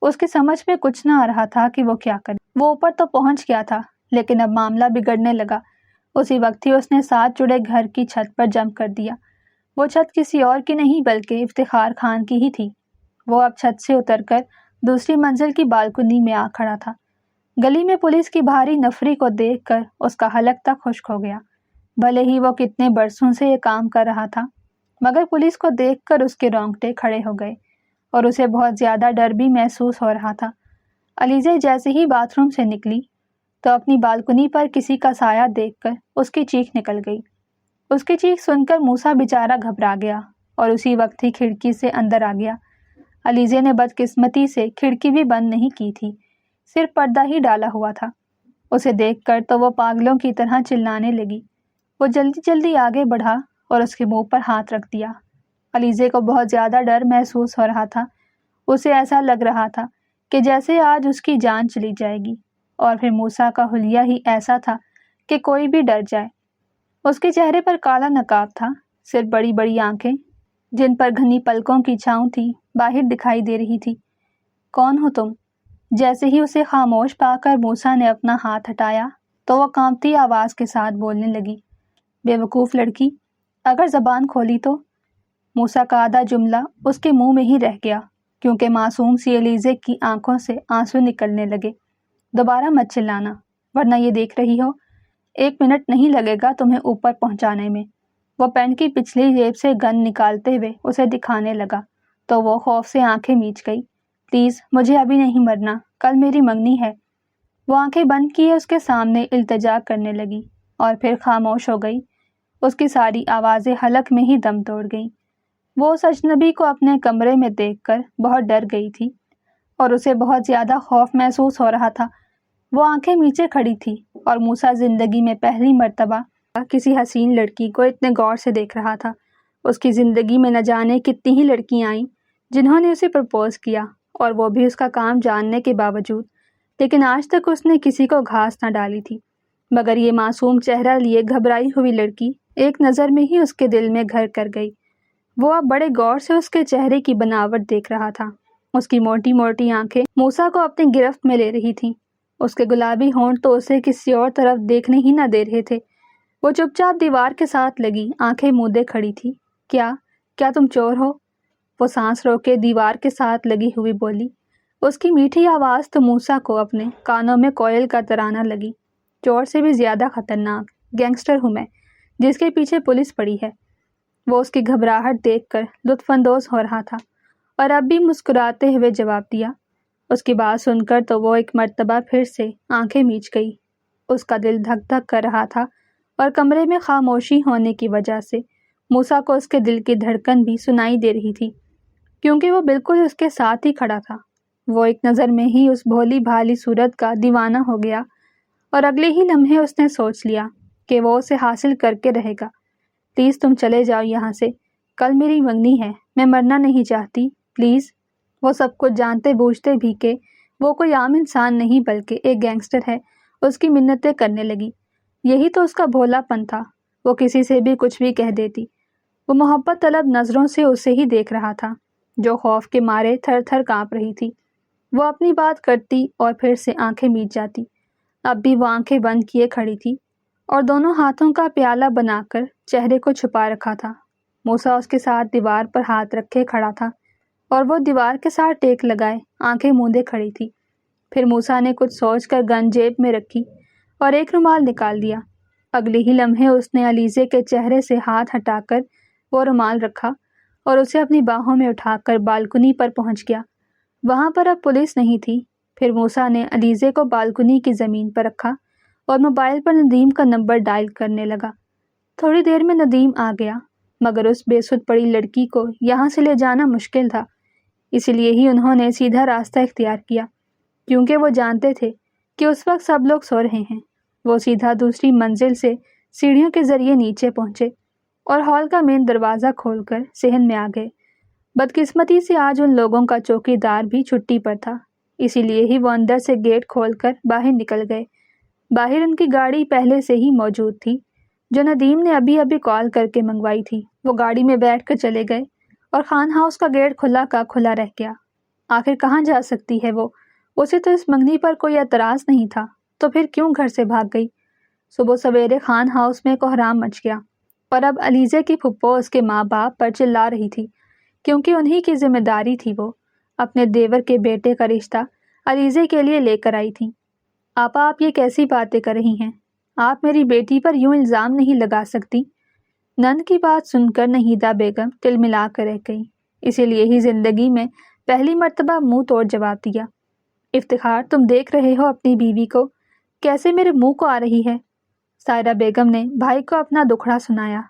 اس کی سمجھ میں کچھ نہ آ رہا تھا کہ وہ کیا کرے۔ وہ اوپر تو پہنچ گیا تھا، لیکن اب معاملہ بگڑنے لگا۔ اسی وقت ہی اس نے ساتھ جڑے گھر کی چھت پر جمپ کر دیا۔ وہ چھت کسی اور کی نہیں بلکہ افتخار خان کی ہی تھی۔ وہ اب چھت سے اتر کر دوسری منزل کی بالکنی میں آ کھڑا تھا۔ گلی میں پولیس کی بھاری نفری کو دیکھ کر اس کا حلق تک خشک ہو گیا۔ بھلے ہی وہ کتنے برسوں سے یہ کام کر رہا تھا، مگر پولیس کو دیکھ کر اس کے رونگٹے کھڑے ہو گئے اور اسے بہت زیادہ ڈر بھی محسوس ہو رہا تھا۔ علیزے جیسے ہی باتھ روم سے نکلی تو اپنی بالکنی پر کسی کا سایہ دیکھ کر اس کی چیخ نکل گئی۔ اس کی چیخ سن کر موسیٰ بیچارہ گھبرا گیا اور اسی وقت ہی کھڑکی سے اندر آ گیا۔ علیزے نے بدقسمتی سے کھڑکی بھی بند نہیں کی تھی، صرف پردہ ہی ڈالا ہوا تھا۔ اسے دیکھ کر تو وہ پاگلوں کی طرح چلانے لگی۔ وہ جلدی جلدی آگے بڑھا اور اس کے منہ پر ہاتھ رکھ دیا۔ علیزے کو بہت زیادہ ڈر محسوس ہو رہا تھا۔ اسے ایسا لگ رہا تھا کہ جیسے آج اس کی جان چلی جائے گی، اور پھر موسیٰ کا حلیہ ہی ایسا تھا کہ کوئی بھی ڈر جائے۔ اس کے چہرے پر کالا نقاب تھا، صرف بڑی بڑی آنکھیں جن پر گھنی پلکوں کی چھاؤں تھی باہر دکھائی دے رہی تھی۔ کون ہو تم؟ جیسے ہی اسے خاموش پا کر موسیٰ نے اپنا ہاتھ ہٹایا تو وہ کانپتی آواز کے ساتھ بولنے لگی، بے وقوف لڑکی، اگر زبان کھولی تو۔ موسیٰ کا آدھا جملہ اس کے منہ میں ہی رہ گیا کیونکہ معصوم سی الیزے کی آنکھوں سے آنسو نکلنے لگے۔ دوبارہ مت چلانا، ورنہ یہ دیکھ رہی ہو 1 منٹ نہیں لگے گا تمہیں اوپر پہنچانے میں۔ وہ پینٹ کی پچھلی جیب سے گن نکالتے ہوئے اسے دکھانے لگا تو وہ خوف سے آنکھیں میچ گئی۔ پلیز مجھے ابھی نہیں مرنا، کل میری منگنی ہے۔ وہ آنکھیں بند کیے اس کے سامنے التجا کرنے لگی اور پھر خاموش ہو گئی۔ اس کی ساری آوازیں حلق میں ہی دم توڑ گئیں۔ وہ اس اجنبی کو اپنے کمرے میں دیکھ کر بہت ڈر گئی تھی اور اسے بہت زیادہ خوف محسوس ہو رہا تھا۔ وہ آنکھیں میچے کھڑی تھی اور موسیٰ زندگی میں پہلی مرتبہ کسی حسین لڑکی کو اتنے غور سے دیکھ رہا تھا۔ اس کی زندگی میں نہ جانے کتنی ہی لڑکیاں آئیں جنہوں نے اسے پرپوز کیا، اور وہ بھی اس کا کام جاننے کے باوجود، لیکن آج تک اس نے کسی کو گھاس نہ ڈالی تھی۔ مگر یہ معصوم چہرہ لیے گھبرائی ہوئی لڑکی ایک نظر میں ہی اس کے دل میں گھر کر گئی۔ وہ اب بڑے غور سے اس کے چہرے کی بناوٹ دیکھ رہا تھا۔ اس کی موٹی موٹی آنکھیں موسیٰ کو اپنی گرفت میں لے رہی تھیں۔ اس کے گلابی ہونٹ تو اسے کسی اور طرف دیکھنے ہی نہ دے رہے تھے۔ وہ چپ چاپ دیوار کے ساتھ لگی آنکھیں مودے کھڑی تھی۔ کیا تم چور ہو؟ وہ سانس روکے دیوار کے ساتھ لگی ہوئی بولی۔ اس کی میٹھی آواز تو موسیٰ کو اپنے کانوں میں کوئل کا ترانہ لگی۔ چور سے بھی زیادہ خطرناک گینگسٹر ہوں میں، جس کے پیچھے پولیس پڑی ہے۔ وہ اس کی گھبراہٹ دیکھ کر لطف اندوز ہو رہا تھا اور اب بھی مسکراتے ہوئے جواب دیا۔ اس کی بات سن کر تو وہ ایک مرتبہ پھر سے آنکھیں میچ گئی۔ اس کا دل دھک دھک کر رہا تھا اور کمرے میں خاموشی ہونے کی وجہ سے موسیٰ کو اس کے دل کی دھڑکن بھی سنائی دے رہی تھی، کیونکہ وہ بالکل اس کے ساتھ ہی کھڑا تھا۔ وہ ایک نظر میں ہی اس بھولی بھالی صورت کا دیوانہ ہو گیا اور اگلے ہی لمحے اس نے سوچ لیا کہ وہ اسے حاصل کر کے رہے گا۔ پلیز تم چلے جاؤ یہاں سے، کل میری منگنی ہے، میں مرنا نہیں چاہتی، پلیز۔ وہ سب کچھ جانتے بوجھتے بھی کہ وہ کوئی عام انسان نہیں بلکہ ایک گینگسٹر ہے، اس کی منتیں کرنے لگی۔ یہی تو اس کا بھولا پن تھا، وہ کسی سے بھی کچھ بھی کہہ دیتی۔ وہ محبت طلب نظروں سے اسے ہی دیکھ رہا تھا، جو خوف کے مارے تھر تھر کانپ رہی تھی۔ وہ اپنی بات کرتی اور پھر سے آنکھیں میچ جاتی۔ اب بھی وہ آنکھیں بند کیے کھڑی تھی اور دونوں ہاتھوں کا پیالہ بنا کر چہرے کو چھپا رکھا تھا۔ موسیٰ اس کے ساتھ دیوار پر ہاتھ رکھے کھڑا تھا اور وہ دیوار کے ساتھ ٹیک لگائے آنکھیں موندے کھڑی تھی۔ پھر موسیٰ نے کچھ سوچ کر گن جیب میں رکھی اور ایک رومال نکال دیا۔ اگلے ہی لمحے اس نے علیزے کے چہرے سے ہاتھ ہٹا کر وہ رومال رکھا اور اسے اپنی باہوں میں اٹھا کر بالکنی پر پہنچ گیا۔ وہاں پر اب پولیس نہیں تھی۔ پھر موسیٰ نے علیزے کو بالکنی کی زمین پر رکھا اور موبائل پر ندیم کا نمبر ڈائل کرنے لگا۔ تھوڑی دیر میں ندیم آ گیا، مگر اس بے سود پڑی لڑکی کو یہاں سے لے جانا مشکل تھا، اسی لیے ہی انہوں نے سیدھا راستہ اختیار کیا، کیونکہ وہ جانتے تھے کہ اس وقت سب لوگ سو رہے ہیں۔ وہ سیدھا دوسری منزل سے سیڑھیوں کے ذریعے نیچے پہنچے اور ہال کا مین دروازہ کھول کر صحن میں آ گئے۔ بدقسمتی سے آج ان لوگوں کا چوکی دار بھی چھٹی پر تھا، اسی لیے ہی وہ اندر سے گیٹ کھول کر باہر نکل گئے۔ باہر ان کی گاڑی پہلے سے ہی موجود تھی، جو ندیم نے ابھی ابھی کال کر کے منگوائی تھی۔ وہ گاڑی میں بیٹھ کر چلے گئے اور خان ہاؤس کا گیٹ کھلا کا کھلا رہ گیا۔ آخر کہاں جا سکتی ہے وہ؟ اسے تو اس منگنی پر کوئی اعتراض نہیں تھا، تو پھر کیوں گھر سے بھاگ گئی؟ صبح سویرے خان ہاؤس میں کوہرام مچ گیا اور اب علیزے کی پھپھو اس کے ماں باپ پر چلا رہی تھی، کیونکہ انہی کی ذمہ داری تھی۔ وہ اپنے دیور کے بیٹے کا رشتہ علیزے کے لیے لے کر آئی تھی۔ آپا، آپ یہ کیسی باتیں کر رہی ہیں؟ آپ میری بیٹی پر یوں الزام نہیں لگا سکتی۔ نند کی بات سن کر نہیدہ بیگم تل ملا کر رہ گئی، اسی لیے ہی زندگی میں پہلی مرتبہ منہ توڑ جواب دیا۔ افتخار، تم دیکھ رہے ہو اپنی بیوی کو کیسے میرے منہ کو آ رہی ہے؟ سائرہ بیگم نے بھائی کو اپنا دکھڑا سنایا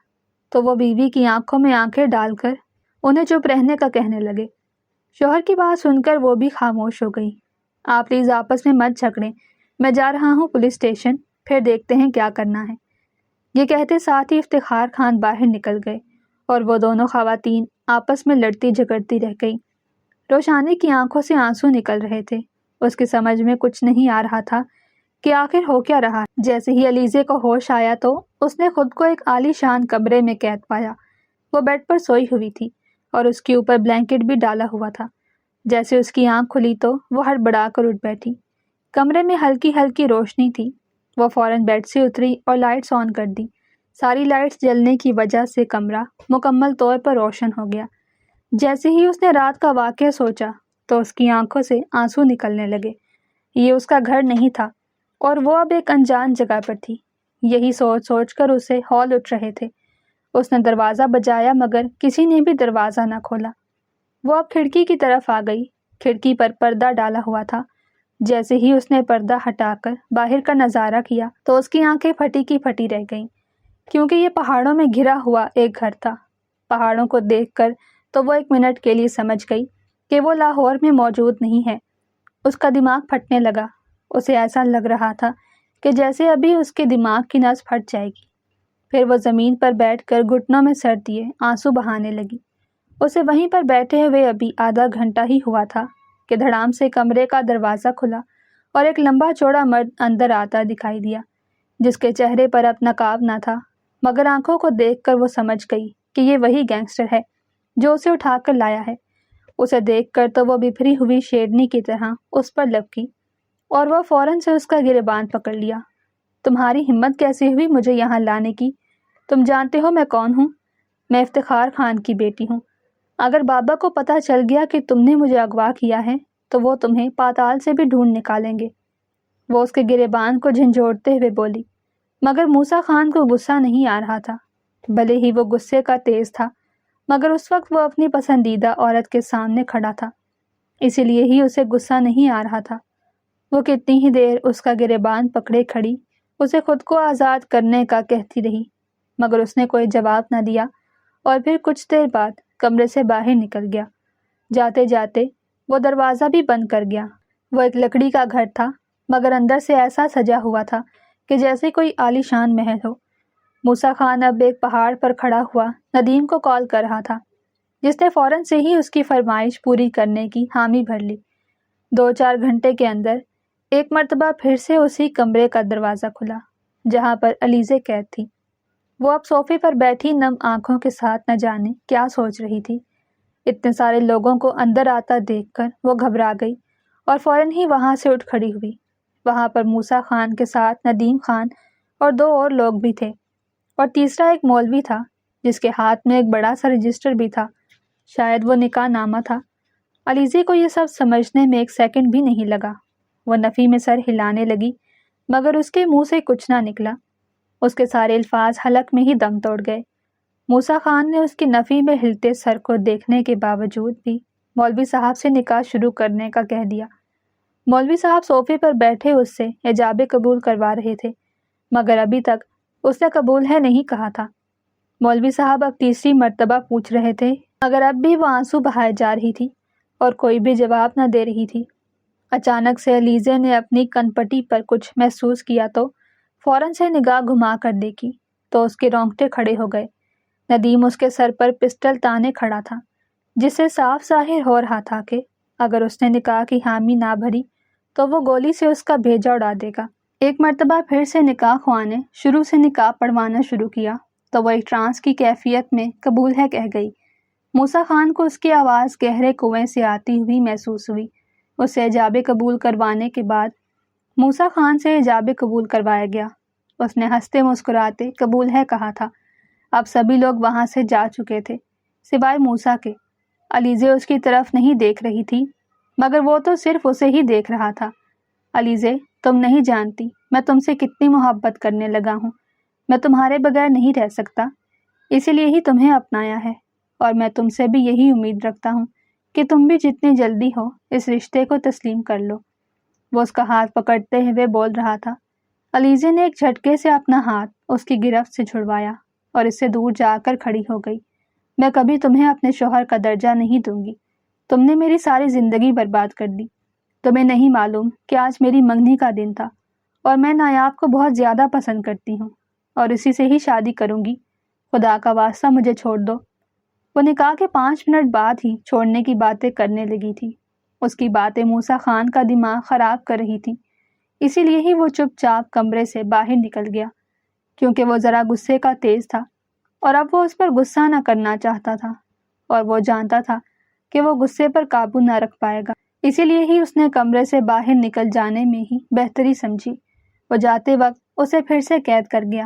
تو وہ بیوی کی آنکھوں میں آنکھیں ڈال کر انہیں چپ رہنے کا کہنے لگے۔ شوہر کی بات سن کر وہ بھی خاموش ہو گئی۔ آپ پلیز آپس میں مت جھگڑیں، میں جا رہا ہوں پولیس اسٹیشن، پھر دیکھتے ہیں کیا کرنا ہے۔ یہ کہتے ساتھ ہی افتخار خان باہر نکل گئے اور وہ دونوں خواتین آپس میں لڑتی جھگڑتی رہ گئیں۔ روشانی کی آنکھوں سے آنسو نکل رہے تھے۔ اس کی سمجھ میں کچھ نہیں آ رہا تھا کہ آخر ہو کیا رہا ہے۔ جیسے ہی علیزے کو ہوش آیا تو اس نے خود کو ایک عالی شان کمرے میں قید پایا۔ وہ بیڈ پر سوئی ہوئی تھی اور اس کے اوپر بلینکٹ بھی ڈالا ہوا تھا۔ جیسے اس کی آنکھ کھلی تو وہ ہڑبڑا کر اٹھ بیٹھی۔ کمرے میں ہلکی ہلکی روشنی تھی۔ وہ فوراً بیڈ سے اتری اور لائٹس آن کر دی۔ ساری لائٹس جلنے کی وجہ سے کمرہ مکمل طور پر روشن ہو گیا۔ جیسے ہی اس نے رات کا واقعہ سوچا تو اس کی آنکھوں سے آنسو نکلنے لگے۔ یہ اس کا گھر نہیں تھا اور وہ اب ایک انجان جگہ پر تھی۔ یہی سوچ سوچ کر اسے ہول اٹھ رہے تھے۔ اس نے دروازہ بجایا مگر کسی نے بھی دروازہ نہ کھولا۔ وہ اب کھڑکی کی طرف آ گئی۔ کھڑکی پر پردہ ڈالا ہوا تھا۔ جیسے ہی اس نے پردہ ہٹا کر باہر کا نظارہ کیا تو اس کی آنکھیں پھٹی کی پھٹی رہ گئیں، کیونکہ یہ پہاڑوں میں گھرا ہوا ایک گھر تھا۔ پہاڑوں کو دیکھ کر تو وہ ایک منٹ کے لیے سمجھ گئی کہ وہ لاہور میں موجود نہیں ہے۔ اس کا دماغ پھٹنے لگا۔ اسے ایسا لگ رہا تھا کہ جیسے ابھی اس کے دماغ کی نس پھٹ جائے گی۔ پھر وہ زمین پر بیٹھ کر گھٹنوں میں سر دیے آنسو بہانے لگی۔ اسے وہیں پر بیٹھے ہوئے ابھی آدھا گھنٹہ ہی ہوا تھا کہ دھڑام سے کمرے کا دروازہ کھلا اور ایک لمبا چوڑا مرد اندر آتا دکھائی دیا، جس کے چہرے پر اب نقاب نہ تھا، مگر آنکھوں کو دیکھ کر وہ سمجھ گئی کہ یہ وہی گینگسٹر ہے جو اسے اٹھا کر لایا ہے۔ اسے دیکھ کر تو وہ بپھری ہوئی شیرنی کی طرح اس پر لپکی اور وہ فوراً سے اس کا گریبان پکڑ لیا۔ تمہاری ہمت کیسے ہوئی مجھے یہاں لانے کی؟ تم جانتے ہو میں کون ہوں؟ میں افتخار خان کی بیٹی ہوں۔ اگر بابا کو پتہ چل گیا کہ تم نے مجھے اغوا کیا ہے تو وہ تمہیں پاتال سے بھی ڈھونڈ نکالیں گے۔ وہ اس کے گریبان کو جھنجھوڑتے ہوئے بولی، مگر موسیٰ خان کو غصہ نہیں آ رہا تھا۔ بھلے ہی وہ غصے کا تیز تھا، مگر اس وقت وہ اپنی پسندیدہ عورت کے سامنے کھڑا تھا، اسی لیے ہی اسے غصہ نہیں آ رہا تھا۔ وہ کتنی ہی دیر اس کا گریبان پکڑے کھڑی اسے خود کو آزاد کرنے کا کہتی رہی، مگر اس نے کوئی جواب نہ دیا اور پھر کچھ دیر بعد کمرے سے باہر نکل گیا۔ جاتے جاتے وہ دروازہ بھی بند کر گیا۔ وہ ایک لکڑی کا گھر تھا، مگر اندر سے ایسا سجا ہوا تھا کہ جیسے کوئی عالی شان محل ہو۔ موسیٰ خان اب ایک پہاڑ پر کھڑا ہوا ندیم کو کال کر رہا تھا، جس نے فوراً سے ہی اس کی فرمائش پوری کرنے کی حامی بھر لی۔ 2-4 گھنٹے کے اندر ایک مرتبہ پھر سے اسی کمرے کا دروازہ کھلا جہاں پر علیزے قید تھی۔ وہ اب صوفے پر بیٹھی نم آنکھوں کے ساتھ نہ جانے کیا سوچ رہی تھی۔ اتنے سارے لوگوں کو اندر آتا دیکھ کر وہ گھبرا گئی اور فوراً ہی وہاں سے اٹھ کھڑی ہوئی۔ وہاں پر موسیٰ خان کے ساتھ ندیم خان اور 2 اور لوگ بھی تھے، اور تیسرا ایک مولوی تھا جس کے ہاتھ میں ایک بڑا سا رجسٹر بھی تھا، شاید وہ نکاح نامہ تھا۔ علیزے کو یہ سب سمجھنے میں 1 سیکنڈ بھی نہیں لگا۔ وہ نفی میں سر ہلانے لگی، مگر اس کے منہ سے کچھ نہ نکلا۔ اس کے سارے الفاظ حلق میں ہی دم توڑ گئے۔ موسیٰ خان نے اس کی نفی میں ہلتے سر کو دیکھنے کے باوجود بھی مولوی صاحب سے نکاح شروع کرنے کا کہہ دیا۔ مولوی صاحب صوفے پر بیٹھے اس سے ایجاب قبول کروا رہے تھے، مگر ابھی تک اس نے قبول ہے نہیں کہا تھا۔ مولوی صاحب اب تیسری مرتبہ پوچھ رہے تھے، مگر اب بھی وہ آنسو بہائے جا رہی تھی اور کوئی بھی جواب نہ دے رہی تھی۔ اچانک سے علیزے نے اپنی کنپٹی پر کچھ محسوس کیا تو فوراً سے نگاہ گھما کر دیکھی تو اس کے رونگٹے کھڑے ہو گئے۔ ندیم اس کے سر پر پسٹل تانے کھڑا تھا، جس سے صاف ظاہر ہو رہا تھا کہ اگر اس نے نکاح کی حامی نہ بھری تو وہ گولی سے اس کا بھیجا اڑا دے گا۔ ایک مرتبہ پھر سے نکاح خواہ نے شروع سے نکاح پڑھوانا شروع کیا تو وہ ایک ٹرانس کی کیفیت میں قبول ہے کہہ گئی۔ موسیٰ خان کو اس کی آواز گہرے کنویں سے آتی ہوئی محسوس ہوئی۔ اسے ایجاب قبول کروانے کے بعد موسیٰ خان سے ایجاب قبول کروایا گیا۔ اس نے ہنستے مسکراتے قبول ہے کہا تھا۔ اب سبھی لوگ وہاں سے جا چکے تھے سوائے موسیٰ کے۔ علیزے اس کی طرف نہیں دیکھ رہی تھی، مگر وہ تو صرف اسے ہی دیکھ رہا تھا۔ علیزے، تم نہیں جانتی میں تم سے کتنی محبت کرنے لگا ہوں۔ میں تمہارے بغیر نہیں رہ سکتا، اسی لیے ہی تمہیں اپنایا ہے، اور میں تم سے بھی یہی امید رکھتا ہوں کہ تم بھی جتنی جلدی ہو اس رشتے کو تسلیم کر لو۔ وہ اس کا ہاتھ پکڑتے ہوئے بول رہا تھا۔ علیزے نے ایک جھٹکے سے اپنا ہاتھ اس کی گرفت سے چھڑوایا اور اس سے دور جا کر کھڑی ہو گئی۔ میں کبھی تمہیں اپنے شوہر کا درجہ نہیں دوں گی۔ تم نے میری ساری زندگی برباد کر دی۔ تمہیں نہیں معلوم کہ آج میری منگنی کا دن تھا، اور میں نایاب کو بہت زیادہ پسند کرتی ہوں اور اسی سے ہی شادی کروں گی۔ خدا کا واسطہ مجھے چھوڑ دو۔ وہ نکاح کے 5 منٹ بعد ہی چھوڑنے کی باتیں کرنے لگی تھی۔ اس کی باتیں موسیٰ خان کا دماغ خراب کر رہی تھی، اسی لیے ہی وہ چپ چاپ کمرے سے باہر نکل گیا، کیونکہ وہ ذرا غصے کا تیز تھا اور اب وہ اس پر غصہ نہ کرنا چاہتا تھا، اور وہ جانتا تھا کہ وہ غصے پر قابو نہ رکھ پائے گا، اسی لیے ہی اس نے کمرے سے باہر نکل جانے میں ہی بہتری سمجھی۔ وہ جاتے وقت اسے پھر سے قید کر گیا۔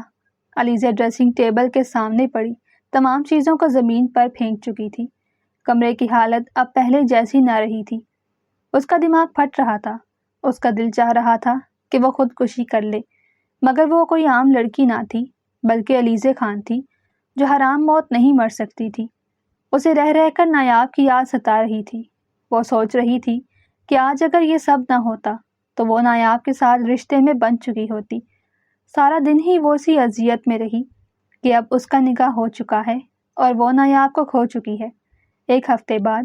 علیزہ ڈریسنگ ٹیبل کے سامنے پڑی تمام چیزوں کو زمین پر پھینک چکی تھی۔ کمرے کی حالت اب پہلے جیسی نہ رہی تھی۔ اس کا دماغ پھٹ رہا تھا، اس کا دل چاہ رہا تھا کہ وہ خودکشی کر لے، مگر وہ کوئی عام لڑکی نہ تھی بلکہ علیزے خان تھی جو حرام موت نہیں مر سکتی تھی۔ اسے رہ رہ کر نایاب کی یاد ستا رہی تھی۔ وہ سوچ رہی تھی کہ آج اگر یہ سب نہ ہوتا تو وہ نایاب کے ساتھ رشتے میں بن چکی ہوتی۔ سارا دن ہی وہ اسی اذیت میں رہی کہ اب اس کا نکاح ہو چکا ہے اور وہ نایاب کو کھو چکی ہے۔ ایک ہفتے بعد،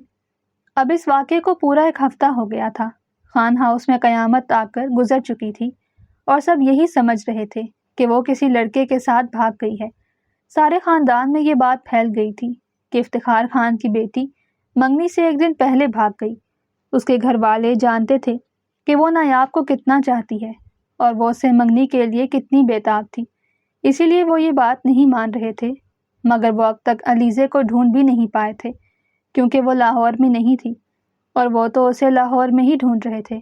اب اس واقعے کو پورا ایک ہفتہ ہو گیا تھا، خان ہاؤس میں قیامت آ کر گزر چکی تھی اور سب یہی سمجھ رہے تھے کہ وہ کسی لڑکے کے ساتھ بھاگ گئی ہے۔ سارے خاندان میں یہ بات پھیل گئی تھی کہ افتخار خان کی بیٹی منگنی سے ایک دن پہلے بھاگ گئی۔ اس کے گھر والے جانتے تھے کہ وہ نایاب کو کتنا چاہتی ہے اور وہ اسے منگنی کے لیے کتنی بیتاب تھی، اسی لیے وہ یہ بات نہیں مان رہے تھے، مگر وہ اب تک علیزے کو ڈھونڈ بھی نہیں پائے تھے کیونکہ وہ لاہور میں نہیں تھی اور وہ تو اسے لاہور میں ہی ڈھونڈ رہے تھے۔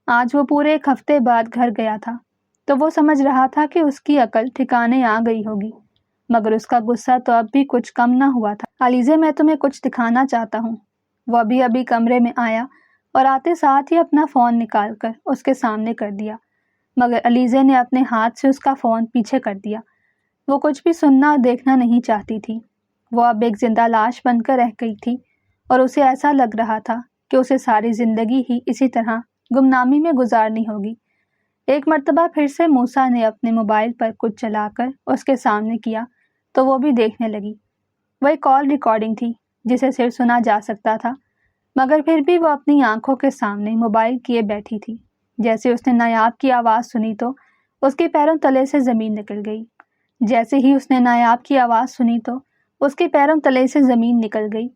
آج وہ پورے ایک ہفتے بعد گھر گیا تھا تو وہ سمجھ رہا تھا کہ اس کی عقل ٹھکانے آ گئی ہوگی، مگر اس کا غصہ تو اب بھی کچھ کم نہ ہوا تھا۔ علیزے، میں تمہیں کچھ دکھانا چاہتا ہوں۔ وہ ابھی کمرے میں آیا اور آتے ساتھ ہی اپنا فون نکال کر اس کے سامنے کر دیا، مگر علیزے نے اپنے ہاتھ سے اس کا فون پیچھے کر دیا۔ وہ کچھ بھی سننا اور دیکھنا نہیں چاہتی تھی۔ وہ اب ایک زندہ لاش بن کر رہ گئی تھی اور اسے ایسا لگ رہا تھا کہ اسے ساری زندگی ہی اسی طرح گمنامی میں گزارنی ہوگی۔ ایک مرتبہ پھر سے موسیٰ نے اپنے موبائل پر کچھ چلا کر اس کے سامنے کیا تو وہ بھی دیکھنے لگی۔ وہ ایک کال ریکارڈنگ تھی جسے صرف سنا جا سکتا تھا، مگر پھر بھی وہ اپنی آنکھوں کے سامنے موبائل کیے بیٹھی تھی۔ جیسے اس نے نایاب کی آواز سنی تو اس کے پیروں تلے سے زمین نکل گئی۔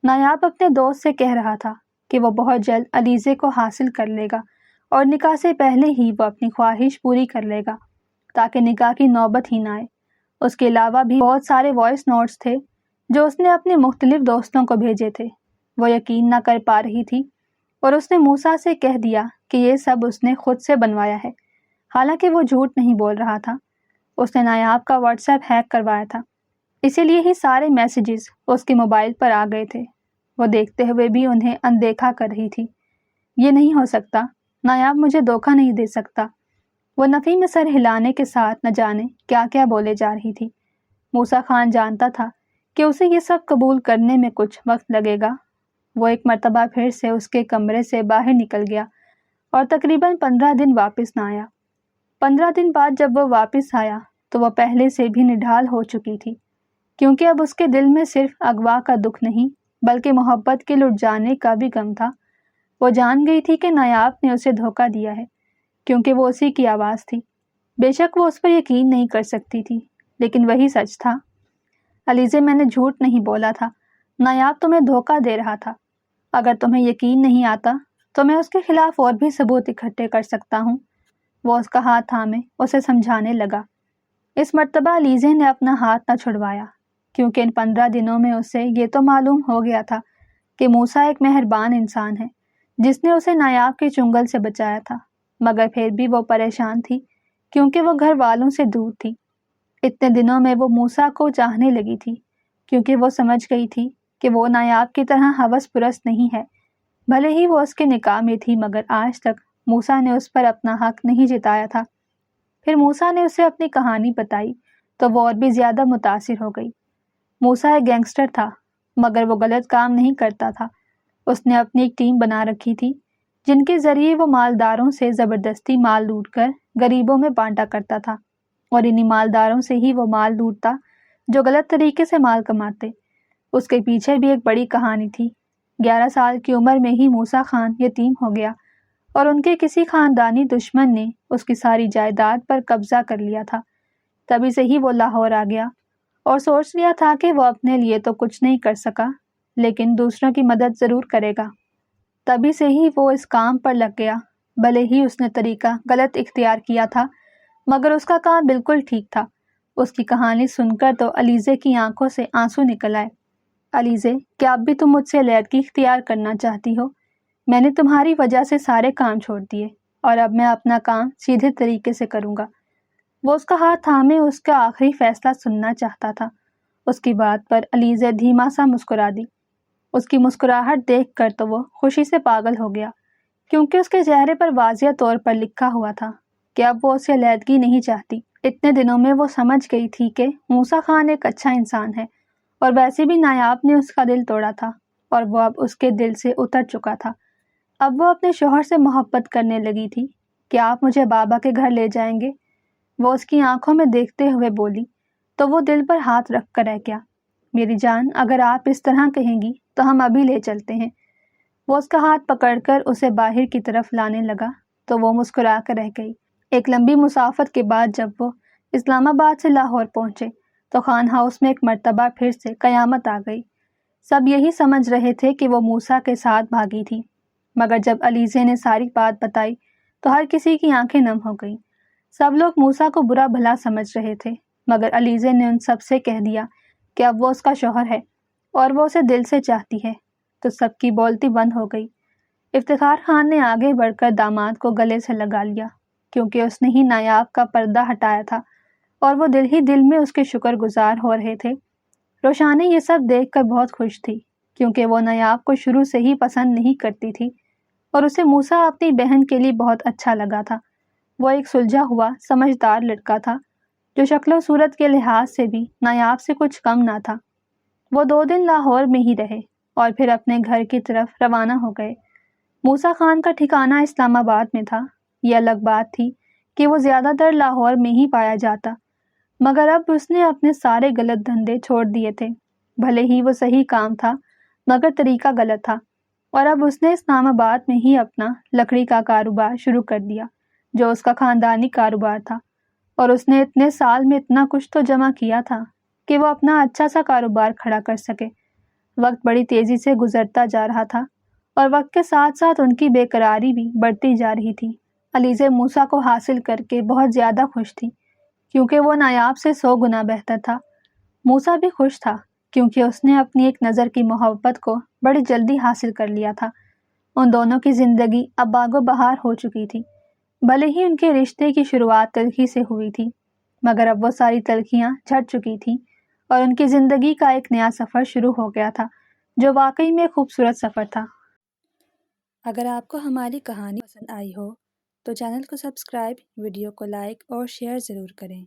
نایاب اپنے دوست سے کہہ رہا تھا کہ وہ بہت جلد علیزے کو حاصل کر لے گا اور نکاح سے پہلے ہی وہ اپنی خواہش پوری کر لے گا تاکہ نکاح کی نوبت ہی نہ آئے۔ اس کے علاوہ بھی بہت سارے وائس نوٹس تھے جو اس نے اپنے مختلف دوستوں کو بھیجے تھے۔ وہ یقین نہ کر پا رہی تھی اور اس نے موسیٰ سے کہہ دیا کہ یہ سب اس نے خود سے بنوایا ہے، حالانکہ وہ جھوٹ نہیں بول رہا تھا۔ اس نے نایاب کا واٹس ایپ ہیک کروایا تھا، اسی لیے ہی سارے میسیجز اس کے موبائل پر آ گئے تھے۔ وہ دیکھتے ہوئے بھی انہیں اندیکھا کر رہی تھی۔ یہ نہیں ہو سکتا، نایاب مجھے دھوکہ نہیں دے سکتا۔ وہ نفی میں سر ہلانے کے ساتھ نہ جانے کیا کیا بولے جا رہی تھی۔ موسیٰ خان جانتا تھا کہ اسے یہ سب قبول کرنے میں کچھ وقت لگے گا۔ وہ ایک مرتبہ پھر سے اس کے کمرے سے باہر نکل گیا اور تقریباً 15 دن واپس نہ آیا۔ 15 دن بعد جب وہ واپس آیا تو وہ پہلے سے بھی نڈھال ہو چکی تھی، کیونکہ اب اس کے دل میں صرف اغوا کا دکھ نہیں بلکہ محبت کے لٹ جانے کا بھی غم تھا۔ وہ جان گئی تھی کہ نایاب نے اسے دھوکہ دیا ہے کیونکہ وہ اسی کی آواز تھی۔ بے شک وہ اس پر یقین نہیں کر سکتی تھی، لیکن وہی سچ تھا۔ علیزے، میں نے جھوٹ نہیں بولا تھا، نایاب تمہیں دھوکہ دے رہا تھا۔ اگر تمہیں یقین نہیں آتا تو میں اس کے خلاف اور بھی ثبوت اکٹھے کر سکتا ہوں۔ وہ اس کا ہاتھ تھامے اسے سمجھانے لگا۔ اس مرتبہ علیزے نے اپنا ہاتھ نہ چھڑوایا کیونکہ ان 15 دنوں میں اسے یہ تو معلوم ہو گیا تھا کہ موسیٰ ایک مہربان انسان ہے جس نے اسے نایاب کے چنگل سے بچایا تھا، مگر پھر بھی وہ پریشان تھی کیونکہ وہ گھر والوں سے دور تھی۔ اتنے دنوں میں وہ موسیٰ کو چاہنے لگی تھی کیونکہ وہ سمجھ گئی تھی کہ وہ نایاب کی طرح ہوس پرست نہیں ہے۔ بھلے ہی وہ اس کے نکاح میں تھی مگر آج تک موسیٰ نے اس پر اپنا حق نہیں جتایا تھا۔ پھر موسیٰ نے اسے اپنی کہانی بتائی تو وہ اور بھی زیادہ متاثر ہو گئی۔ موسیٰ ایک گینگسٹر تھا مگر وہ غلط کام نہیں کرتا تھا۔ اس نے اپنی ایک ٹیم بنا رکھی تھی جن کے ذریعے وہ مالداروں سے زبردستی مال لوٹ کر غریبوں میں بانٹا کرتا تھا، اور انہی مالداروں سے ہی وہ مال لوٹتا جو غلط طریقے سے مال کماتے۔ اس کے پیچھے بھی ایک بڑی کہانی تھی۔ 11 سال کی عمر میں ہی موسیٰ خان یتیم ہو گیا اور ان کے کسی خاندانی دشمن نے اس کی ساری جائیداد پر قبضہ کر لیا تھا۔ تبھی سے ہی وہ لاہور آ گیا اور سوچ لیا تھا کہ وہ اپنے لیے تو کچھ نہیں کر سکا لیکن دوسروں کی مدد ضرور کرے گا۔ تبھی سے ہی وہ اس کام پر لگ گیا۔ بھلے ہی اس نے طریقہ غلط اختیار کیا تھا مگر اس کا کام بالکل ٹھیک تھا۔ اس کی کہانی سن کر تو علیزے کی آنکھوں سے آنسو نکل آئے۔ علیزے، کیا اب بھی تم مجھ سے علیحدگی اختیار کرنا چاہتی ہو؟ میں نے تمہاری وجہ سے سارے کام چھوڑ دیے اور اب میں اپنا کام سیدھے طریقے سے کروں گا۔ وہ اس کا ہاتھ تھامے اس کا آخری فیصلہ سننا چاہتا تھا۔ اس کی بات پر علیزے دھیما سا مسکرا دی۔ اس کی مسکراہٹ دیکھ کر تو وہ خوشی سے پاگل ہو گیا۔ کیونکہ اس کے چہرے پر واضح طور پر لکھا ہوا تھا کہ اب وہ اسے علیحدگی نہیں چاہتی۔ اتنے دنوں میں وہ سمجھ گئی تھی کہ موسیٰ خان ایک اچھا انسان ہے، اور ویسے بھی نایاب نے اس کا دل توڑا تھا اور وہ اب اس کے دل سے اتر چکا تھا۔ اب وہ اپنے شوہر سے محبت کرنے لگی تھی کہ آپ مجھے بابا کے گھر لے جائیں گے؟ وہ اس کی آنکھوں میں دیکھتے ہوئے بولی، تو وہ دل پر ہاتھ رکھ کر رہ گیا۔ میری جان، اگر آپ اس طرح کہیں گی تو ہم ابھی لے چلتے ہیں۔ وہ اس کا ہاتھ پکڑ کر اسے باہر کی طرف لانے لگا تو وہ مسکرا کر رہ گئی۔ ایک لمبی مسافت کے بعد جب وہ اسلام آباد سے لاہور پہنچے تو خان ہاؤس میں ایک مرتبہ پھر سے قیامت آ گئی۔ سب یہی سمجھ رہے تھے کہ وہ موسیٰ کے ساتھ بھاگی تھی، مگر جب علیزے نے ساری بات بتائی تو ہر کسی کی آنکھیں نم ہو گئیں۔ سب لوگ موسیٰ کو برا بھلا سمجھ رہے تھے، مگر علیزے نے ان سب سے کہہ دیا کہ اب وہ اس کا شوہر ہے اور وہ اسے دل سے چاہتی ہے، تو سب کی بولتی بند ہو گئی۔ افتخار خان نے آگے بڑھ کر داماد کو گلے سے لگا لیا، کیونکہ اس نے ہی نایاب کا پردہ ہٹایا تھا اور وہ دل ہی دل میں اس کے شکر گزار ہو رہے تھے۔ روشانی یہ سب دیکھ کر بہت خوش تھی، کیونکہ وہ نایاب کو شروع سے ہی پسند نہیں کرتی تھی اور اسے موسیٰ اپنی بہن کے لیے بہت اچھا لگا تھا۔ وہ ایک سلجھا ہوا سمجھدار لڑکا تھا جو شکل و صورت کے لحاظ سے بھی نایاب سے کچھ کم نہ تھا۔ وہ 2 دن لاہور میں ہی رہے اور پھر اپنے گھر کی طرف روانہ ہو گئے۔ موسیٰ خان کا ٹھکانہ اسلام آباد میں تھا۔ یہ الگ بات تھی کہ وہ زیادہ تر لاہور میں ہی پایا جاتا، مگر اب اس نے اپنے سارے غلط دھندے چھوڑ دیے تھے۔ بھلے ہی وہ صحیح کام تھا، مگر طریقہ غلط تھا، اور اب اس نے اسلام آباد میں ہی اپنا لکڑی کا کاروبار شروع کر دیا، جو اس کا خاندانی کاروبار تھا، اور اس نے اتنے سال میں اتنا کچھ تو جمع کیا تھا کہ وہ اپنا اچھا سا کاروبار کھڑا کر سکے۔ وقت بڑی تیزی سے گزرتا جا رہا تھا اور وقت کے ساتھ ساتھ ان کی بے قراری بھی بڑھتی جا رہی تھی۔ علیزے موسیٰ کو حاصل کر کے بہت زیادہ خوش تھی، کیونکہ وہ نایاب سے 100 گنا بہتر تھا۔ موسیٰ بھی خوش تھا، کیونکہ اس نے اپنی ایک نظر کی محبت کو بڑی جلدی حاصل کر لیا تھا۔ ان دونوں کی زندگی اب باغ و بہار ہو چکی تھی۔ بھلے ہی ان کے رشتے کی شروعات تلخی سے ہوئی تھی، مگر اب وہ ساری تلخیاں جھڑ چکی تھیں اور ان کی زندگی کا ایک نیا سفر شروع ہو گیا تھا، جو واقعی میں خوبصورت سفر تھا۔ اگر آپ کو ہماری کہانی پسند آئی ہو تو چینل کو سبسکرائب، ویڈیو کو لائک اور شیئر ضرور کریں۔